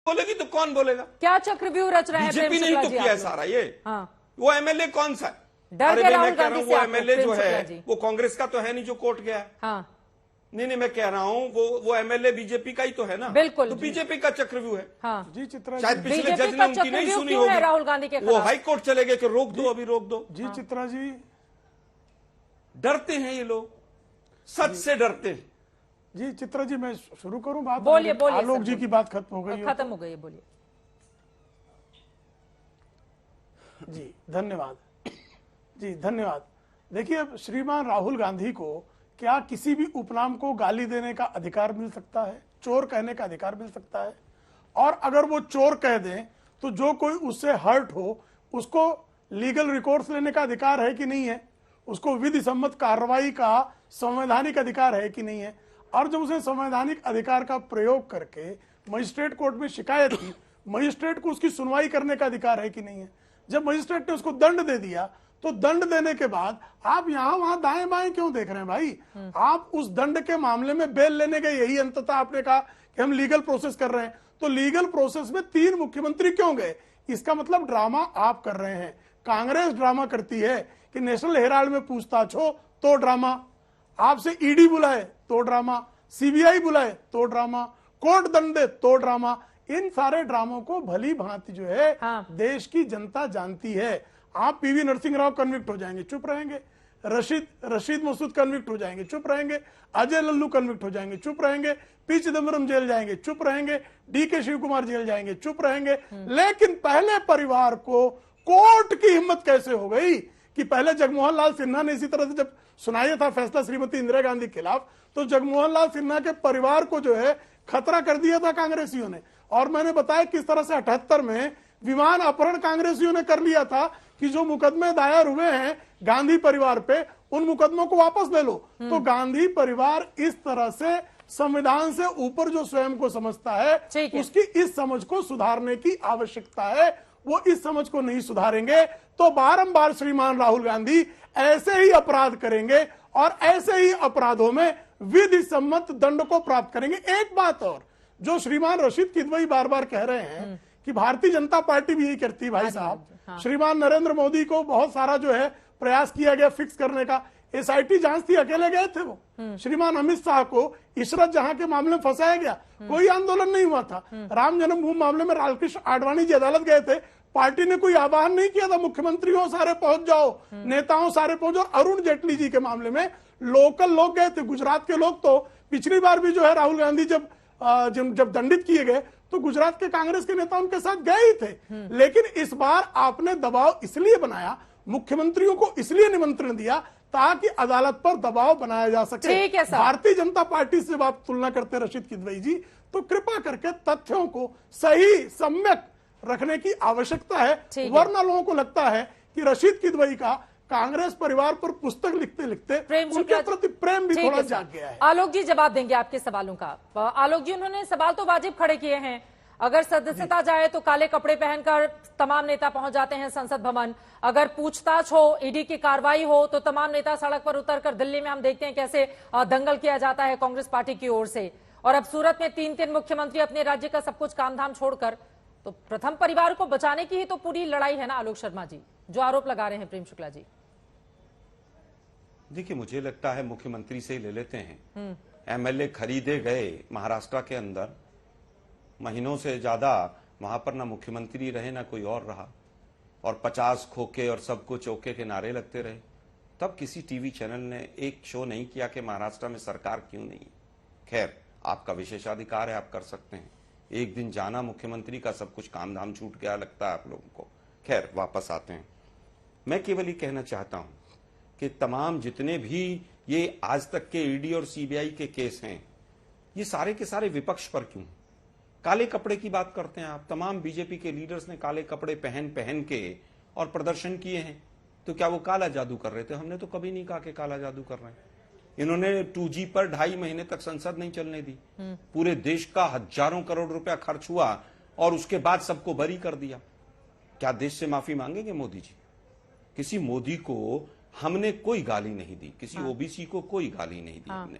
Speaker 8: बोलेगी तो कौन बोलेगा?
Speaker 1: क्या चक्रव्यूह रच रहे हैं
Speaker 8: बीजेपी
Speaker 1: प्रेम
Speaker 8: ने ही
Speaker 1: शुक्ला
Speaker 8: तो
Speaker 1: जी
Speaker 8: किया है
Speaker 1: आप लोग?
Speaker 8: सारा ये।
Speaker 1: हाँ,
Speaker 8: वो MLA कौन सा है?
Speaker 1: डर
Speaker 8: अरे
Speaker 1: के
Speaker 8: मैं
Speaker 1: राहुल
Speaker 8: कह रहा
Speaker 1: गांधी
Speaker 8: हूं
Speaker 1: से
Speaker 8: वो
Speaker 1: आप लोग,
Speaker 8: MLA जो
Speaker 1: प्रेम शुक्ला
Speaker 8: है
Speaker 1: जी।
Speaker 8: वो कांग्रेस का तो है नहीं जो कोर्ट गया है।
Speaker 1: हाँ,
Speaker 8: नहीं, मैं कह रहा हूं वो MLA बीजेपी का ही तो है ना।
Speaker 1: बिल्कुल
Speaker 8: तो
Speaker 1: जी।
Speaker 8: बीजेपी का चक्रव्यूह है।
Speaker 1: हाँ।
Speaker 9: जी चित्रा
Speaker 8: शायद
Speaker 9: जी,
Speaker 8: पिछले
Speaker 1: बीजेपी
Speaker 8: जज ने
Speaker 1: का
Speaker 8: उनकी नहीं
Speaker 1: चक्रव्यूह
Speaker 8: सुनी
Speaker 1: क्यों है
Speaker 8: होगी,
Speaker 1: राहुल गांधी के
Speaker 8: वो
Speaker 1: खिलाफ?
Speaker 8: हाई कोर्ट चले गए कि रोक दो, अभी रोक दो।
Speaker 9: जी चित्रा जी,
Speaker 8: डरते हैं ये लोग, सच से डरते हैं।
Speaker 9: जी चित्रा जी, मैं शुरू करूं बात?
Speaker 1: बोलिए, बोलिए
Speaker 9: आलोक
Speaker 1: सर,
Speaker 9: जी की बात खत्म हो गई हो
Speaker 1: खत्म हो गई है, बोलिए।
Speaker 9: जी धन्यवाद। जी धन्यवाद। देखिए, अब श्रीमान राहुल गांधी को क्या किसी भी उपनाम को गाली देने का अधिकार मिल सकता है? चोर कहने का अधिकार मिल सकता है? और अगर वो चोर कह दें तो जो कोई उससे हर्ट हो उसको लीगल रिकोर्स लेने का अधिकार है कि नहीं है? उसको विधि सम्मत कार्रवाई का संवैधानिक अधिकार है कि नहीं है? और जब उसने संवैधानिक अधिकार का प्रयोग करके मजिस्ट्रेट कोर्ट में शिकायत की, मजिस्ट्रेट को उसकी सुनवाई करने का अधिकार है कि नहीं है? जब मजिस्ट्रेट ने उसको दंड दे दिया तो दंड देने के बाद आप यहां वहां दाएं बाएं क्यों देख रहे हैं भाई? आप उस दंड के मामले में बेल लेने गए, यही अंततः आपने कहा कि हम लीगल प्रोसेस कर रहे हैं, तो लीगल प्रोसेस में 3 मुख्यमंत्री क्यों गए? इसका मतलब ड्रामा आप कर रहे हैं। कांग्रेस ड्रामा करती है कि नेशनल हेराल्ड में पूछताछ हो तो ड्रामा, आपसे ईडी बुलाए तो ड्रामा, सीबीआई बुलाए तो ड्रामा, कोर्ट दंड दे तो ड्रामा। इन सारे ड्रामों को भली भांति जो है देश की जनता जानती है। आप पीवी नरसिंह राव कन्विक्ट हो जाएंगे, चुप रहेंगे। रशीद मसूद कन्विक्ट हो जाएंगे, चुप रहेंगे। अजय लल्लू कन्विक्ट हो जाएंगे, चुप रहेंगे। पी चिदम्बरम जेल जाएंगे, चुप रहेंगे। DK शिव कुमार जेल जाएंगे, चुप रहेंगे। लेकिन पहले परिवार को कोर्ट की हिम्मत कैसे हो गई कि पहले जगमोहन लाल सिन्हा ने इसी तरह से जब सुनाया था फैसला श्रीमती इंदिरा गांधी के खिलाफ, तो जगमोहन लाल सिन्हा के परिवार को जो है खतरा कर दिया था कांग्रेसियों ने। और मैंने बताया किस तरह से 78 में विमान अपहरण कांग्रेसियों ने कर लिया था कि जो मुकदमे दायर हुए हैं गांधी परिवार पे, उन मुकदमों को वापस ले लो। तो गांधी परिवार इस तरह से संविधान से ऊपर जो स्वयं को समझता है, उसकी इस समझ को सुधारने की आवश्यकता है। वो इस समझ को नहीं सुधारेंगे तो बारंबार श्रीमान राहुल गांधी ऐसे ही अपराध करेंगे और ऐसे ही अपराधों में विधि सम्मत दंड को प्राप्त करेंगे। एक बात और, जो श्रीमान रशीद किदवई बार बार कह रहे हैं कि भारतीय जनता पार्टी भी यही करती है भाई साहब। श्रीमान नरेंद्र मोदी को बहुत सारा जो है प्रयास किया गया फिक्स करने का, एसआईटी जांच थी, अकेले गए थे वो। श्रीमान अमित शाह को इशरत जहां के मामले में फंसाया गया, कोई आंदोलन नहीं हुआ था। राम जन्मभूमि मामले में लालकृष्ण आडवाणी जी अदालत गए थे, पार्टी ने कोई आह्वान नहीं किया था मुख्यमंत्रियों सारे पहुंच जाओ, नेताओं सारे पहुंच जाओ। अरुण जेटली जी के मामले में लोकल लोग गए थे, गुजरात के लोग। तो पिछली बार भी जो है राहुल गांधी जब दंडित किए गए तो गुजरात के कांग्रेस के नेता उनके साथ गए ही थे। लेकिन इस बार आपने दबाव इसलिए बनाया, मुख्यमंत्रियों को इसलिए निमंत्रण दिया ताकि अदालत पर दबाव बनाया जा सके। भारतीय जनता पार्टी से जब आप तुलना करते रशीद किदवई जी, तो कृपा करके तथ्यों को सही सम्यक रखने की आवश्यकता है। वरना लोगों को लगता है कि रशीद किदवई का कांग्रेस परिवार पर पुस्तक लिखते लिखते उनके प्रति प्रेम भी थोड़ा जाग गया है।
Speaker 1: आलोक जी जवाब देंगे आपके सवालों का। आलोक जी, उन्होंने सवाल तो वाजिब खड़े किए हैं। अगर सदस्यता जाए तो काले कपड़े पहनकर तमाम नेता पहुंच जाते हैं संसद भवन। अगर पूछताछ हो, ईडी की कार्रवाई हो, तो तमाम नेता सड़क पर उतरकर, दिल्ली में हम देखते हैं कैसे दंगल किया जाता है कांग्रेस पार्टी की ओर से। और अब सूरत में 3-3 मुख्यमंत्री अपने राज्य का सब कुछ काम धाम छोड़कर, तो प्रथम परिवार को बचाने की ही तो पूरी लड़ाई है ना आलोक शर्मा जी, जो आरोप लगा रहे हैं प्रेम शुक्ला जी।
Speaker 8: देखिए, मुझे लगता है मुख्यमंत्री से ले लेते हैं। एमएलए खरीदे गए महाराष्ट्र के अंदर, महीनों से ज्यादा वहां पर ना मुख्यमंत्री रहे ना कोई और रहा, और 50 खोखे और सब कुछ ओके के नारे लगते रहे। तब किसी टीवी चैनल ने एक शो नहीं किया कि महाराष्ट्र में सरकार क्यों नहीं। खैर, आपका विशेषाधिकार है, आप कर सकते हैं। एक दिन जाना मुख्यमंत्री का, सब कुछ काम धाम छूट गया लगता है आप लोगों को। खैर, वापस आते हैं। मैं केवल ये कहना चाहता हूं कि तमाम जितने भी ये आज तक के ईडी और सीबीआई के केस हैं, ये सारे के सारे विपक्ष पर क्यों? काले कपड़े की बात करते हैं आप। तमाम बीजेपी के लीडर्स ने काले कपड़े पहन के और प्रदर्शन किए हैं। तो क्या वो काला जादू कर रहे थे? हमने तो कभी नहीं कहा कि काला जादू कर रहे हैं। इन्होंने 2G पर 2.5 महीने तक संसद नहीं चलने दी। पूरे देश का हजारों करोड़ रुपया खर्च हुआ और उसके बाद सबको बरी कर दिया। क्या देश से माफी मांगेंगे मोदी जी? किसी मोदी को हमने कोई गाली नहीं दी, किसी ओबीसी को कोई गाली नहीं दी।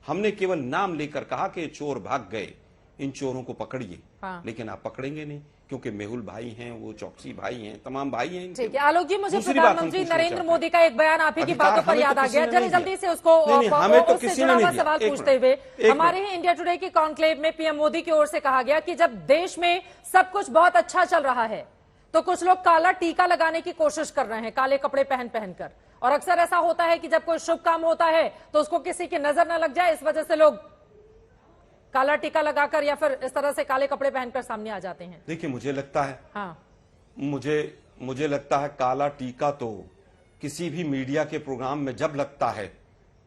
Speaker 8: हमने केवल नाम लेकर कहा कि चोर भाग गए, इन चोरों को पकड़िए। लेकिन आप पकड़ेंगे नहीं, क्योंकि मेहुल भाई हैं, वो चौकसी भाई हैं, तमाम भाई हैं।
Speaker 1: ठीक है आलोक जी, मुझे प्रधानमंत्री नरेंद्र मोदी का एक बयान आप ही की बातों पर याद आ गया। जल्दी से उसको उससे जुड़ा हुआ सवाल पूछते हुए, हमारे ही इंडिया टुडे की कॉन्क्लेव में पीएम मोदी की ओर से कहा गया कि जब देश में सब कुछ बहुत अच्छा चल रहा है तो कुछ लोग काला टीका लगाने की कोशिश कर रहे हैं, काले कपड़े पहनकर। और अक्सर ऐसा होता है कि जब कोई शुभ काम होता है तो उसको किसी की नजर न लग जाए, इस वजह से लोग काला टीका लगाकर या फिर इस तरह से काले कपड़े पहनकर सामने आ जाते हैं।
Speaker 8: देखिए, मुझे लगता है मुझे लगता है काला टीका तो किसी भी मीडिया के प्रोग्राम में जब लगता है,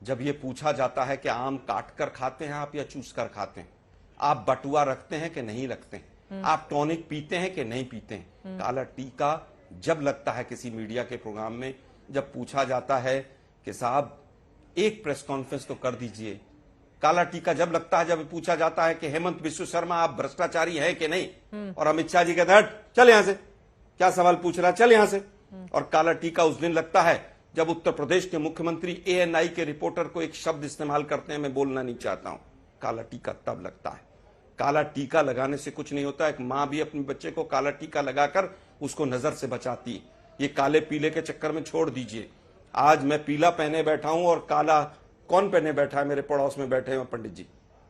Speaker 8: जब ये पूछा जाता है कि आम काट कर खाते हैं आप या चूस कर खाते हैं, आप बटुआ रखते हैं कि नहीं रखते हैं, आप टॉनिक पीते हैं कि नहीं पीते हैं। काला टीका जब लगता है किसी मीडिया के प्रोग्राम में, जब पूछा जाता है कि साहब एक प्रेस कॉन्फ्रेंस तो कर दीजिए। काला टीका जब लगता है जब पूछा जाता है कि हेमंत बिस्व शर्मा आप भ्रष्टाचारी है कि नहीं, और अमित शाह जी कहते हैं चल यहां से, क्या सवाल पूछ रहा है, चल यहां से। और काला टीका उस दिन लगता है जब उत्तर प्रदेश के मुख्यमंत्री ANI के रिपोर्टर को एक शब्द इस्तेमाल करते हैं, मैं बोलना नहीं चाहता हूं, काला टीका तब लगता है। काला टीका लगाने से कुछ नहीं होता। एक मां भी अपने बच्चे को काला टीका लगाकर उसको नजर से बचाती है। ये काले पीले के चक्कर में छोड़ दीजिए। आज मैं पीला पहने बैठा हूं और काला कौन पहने बैठा है? मेरे पड़ोस में बैठे हैं पंडित जी।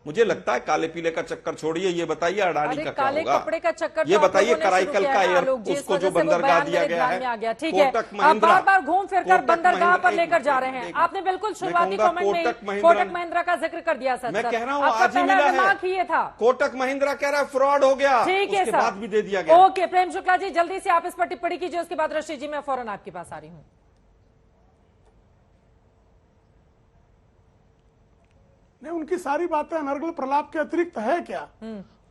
Speaker 8: मुझे लगता है काले पीले का चक्कर छोड़िए। ये बताइए अडानी का क्या होगा?
Speaker 1: कपड़े का चक्कर
Speaker 8: ये बताइए कराईकल का एयर उसको जो बंदरगाह दिया गया है।
Speaker 1: ठीक है, आप बार बार घूम फिर कर बंदरगाह पर लेकर जा रहे हैं। आपने बिल्कुल शुरुआती कमेंट में कोटक महिंद्रा का जिक्र कर दिया सर।
Speaker 8: मैं कह रहा हूँ आज ही मिला है,
Speaker 1: ये था
Speaker 8: कोटक महिंद्रा कह रहा है फ्रॉड हो गया,
Speaker 1: ठीक है,
Speaker 8: उसके बाद भी दे दिया गया।
Speaker 1: ओके प्रेम शुक्ला जी, जल्दी से आप इस पर टिप्पणी कीजिए, उसके बाद रशीद जी मैं फौरन आपके पास आ रही हूँ।
Speaker 9: नहीं, उनकी सारी बातें अनर्गल प्रलाप के अतिरिक्त है क्या?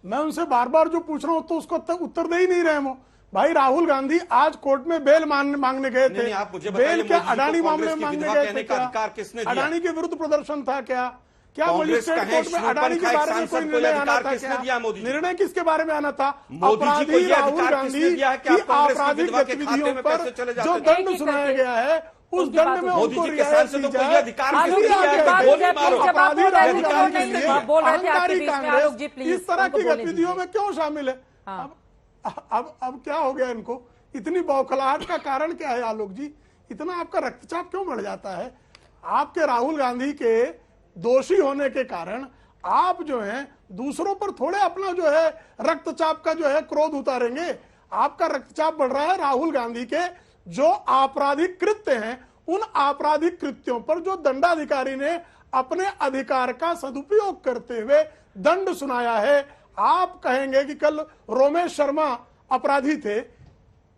Speaker 9: मैं उनसे बार बार जो पूछ रहा हूं तो उसको उत्तर दे ही नहीं रहे वो। भाई राहुल गांधी आज कोर्ट में बेल मांगने गए थे।
Speaker 8: नहीं, आप मुझे बताइए,
Speaker 9: बेल क्या
Speaker 8: मोदी जी को
Speaker 9: अडानी मामले
Speaker 8: कांग्रेस
Speaker 9: में
Speaker 8: की
Speaker 9: मांगने
Speaker 8: विधवा
Speaker 9: गए
Speaker 8: कहने
Speaker 9: थे
Speaker 8: का
Speaker 9: क्या?
Speaker 8: अधिकार किसने दिया?
Speaker 9: अडानी के विरुद्ध प्रदर्शन था क्या? क्या
Speaker 8: कांग्रेस
Speaker 9: मजिस्ट्रेट
Speaker 8: का है,
Speaker 9: कोर्ट में
Speaker 8: श्नूर
Speaker 9: अडानी के
Speaker 8: पंख
Speaker 9: बारे में
Speaker 8: एक
Speaker 9: कोई
Speaker 8: सांसद को
Speaker 9: निर्णय आना
Speaker 8: अधिकार
Speaker 9: था
Speaker 8: किसने
Speaker 9: क्या?
Speaker 8: दिया? मोदी जी।
Speaker 9: निर्णय किसके बारे में आना था?
Speaker 8: मोदी जी को यह
Speaker 9: राहुल
Speaker 8: अधिकार
Speaker 9: गांधी
Speaker 8: किसने दिया है कि
Speaker 9: की
Speaker 8: आप कांग्रेस की
Speaker 9: आपराधिक
Speaker 8: विधवा के खाते
Speaker 9: गतिविधियों
Speaker 8: में
Speaker 9: पर
Speaker 8: पैसे चले जाते
Speaker 9: जो
Speaker 8: हैं?
Speaker 9: दंड सुनाया गया है उस
Speaker 1: उनकी
Speaker 9: दंड
Speaker 1: बात
Speaker 9: में
Speaker 8: मोदी
Speaker 9: उनको
Speaker 8: जी के
Speaker 9: रियायत
Speaker 8: सांसदों
Speaker 9: दी
Speaker 8: को
Speaker 9: जाए।
Speaker 8: यह अधिकार
Speaker 1: आलोक
Speaker 8: किसने
Speaker 1: जी,
Speaker 8: दिया है?
Speaker 1: बात
Speaker 8: गोली
Speaker 1: है,
Speaker 8: मारो।
Speaker 1: जब आप बोल रहे थे,
Speaker 9: अपराधी
Speaker 1: नहीं,
Speaker 9: राहुल
Speaker 1: आप बोल रहे थे, आपके
Speaker 9: अहंकारी
Speaker 1: बीच में आलोक जी,
Speaker 9: कांग्रेस
Speaker 1: प्लीज,
Speaker 9: इस तरह
Speaker 1: उनको
Speaker 9: की
Speaker 1: बोलने
Speaker 9: गतिविधियों
Speaker 1: दीजिए।
Speaker 9: में क्यों शामिल है?
Speaker 1: हाँ।
Speaker 9: अब क्या हो गया इनको? इतनी बौखलाहट का कारण क्या है आलोक जी? इतना आपका रक्तचाप क्यों बढ़ जाता है? आपके राहुल गांधी के दोषी होने के कारण आप जो है दूसरों पर थोड़े अपना जो है रक्तचाप का जो है क्रोध उतारेंगे। आपका रक्तचाप बढ़ रहा है राहुल गांधी के जो आपराधिक कृत्य हैं, उन आपराधिक कृत्यों पर जो दंडाधिकारी ने अपने अधिकार का सदुपयोग करते हुए दंड सुनाया है। आप कहेंगे कि कल रोमेश शर्मा अपराधी थे,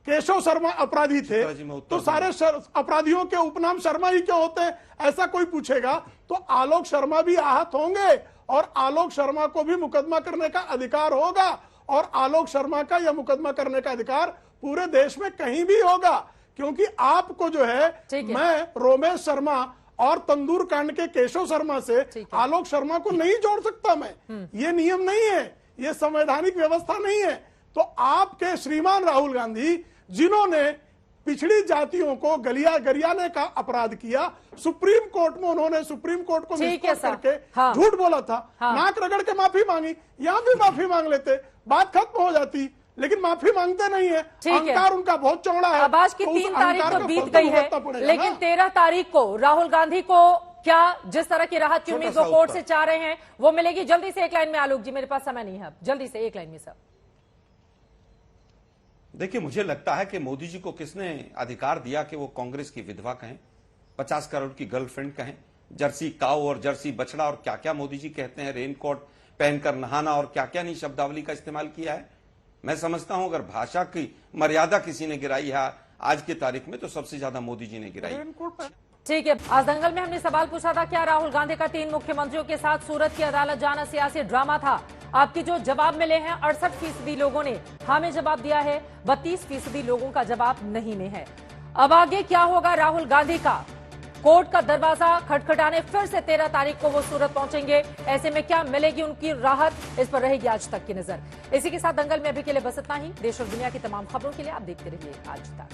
Speaker 9: केशव शर्मा अपराधी थे, तो सारे अपराधियों के उपनाम शर्मा ही क्यों होते हैं? ऐसा कोई पूछेगा तो आलोक शर्मा भी आहत होंगे और आलोक शर्मा को भी मुकदमा करने का अधिकार होगा और आलोक शर्मा का यह मुकदमा करने का अधिकार पूरे देश में कहीं भी होगा, क्योंकि आपको जो है मैं रोमेश शर्मा और तंदूर कांड के केशव शर्मा से आलोक शर्मा को नहीं जोड़ सकता। मैं ये नियम नहीं है, ये संवैधानिक व्यवस्था नहीं है। तो आपके श्रीमान राहुल गांधी जिन्होंने पिछड़ी जातियों को गरियाने का अपराध किया, सुप्रीम कोर्ट में उन्होंने सुप्रीम कोर्ट को मिसकोट करके झूठ बोला था, नाक रगड़ के माफी मांगी, यहां भी माफी मांग लेते, बात खत्म हो जाती, लेकिन माफी मांगते नहीं है। अहंकार उनका बहुत चौड़ा है।
Speaker 1: अब आज की 3 तारीख तो बीत गई है, लेकिन 13 तारीख को राहुल गांधी को क्या जिस तरह की राहत की उम्मीद वो कोर्ट से चाह रहे हैं वो मिलेगी? जल्दी से एक लाइन में आलोक जी, मेरे पास समय नहीं है, जल्दी से एक लाइन में सर।
Speaker 8: देखिए, मुझे लगता है कि मोदी जी को किसने अधिकार दिया कि वो कांग्रेस की विधवा कहें, 50 करोड़ की गर्लफ्रेंड कहें, जर्सी काऊ और जर्सी बछड़ा और क्या क्या मोदी जी कहते हैं, रेनकोट पहनकर नहाना और क्या क्या नहीं शब्दावली का इस्तेमाल किया है। मैं समझता हूं अगर भाषा की मर्यादा किसी ने गिराई है आज की तारीख में तो सबसे ज्यादा मोदी जी ने गिराई।
Speaker 1: ठीक है, आज दंगल में हमने सवाल पूछा था क्या राहुल गांधी का 3 मुख्यमंत्रियों के साथ सूरत की अदालत जाना सियासी ड्रामा था? आपके जो जवाब मिले हैं 68% लोगों ने हाँ में जवाब दिया है, 32% लोगों का जवाब नहीं में है। अब आगे क्या होगा राहुल गांधी का? कोर्ट का दरवाजा खटखटाने फिर से 13 तारीख को वो सूरत पहुंचेंगे। ऐसे में क्या मिलेगी उनकी राहत, इस पर रहेगी आज तक की नजर। इसी के साथ दंगल में अभी के लिए बस इतना ही। देश और दुनिया की तमाम खबरों के लिए आप देखते रहिए आज तक।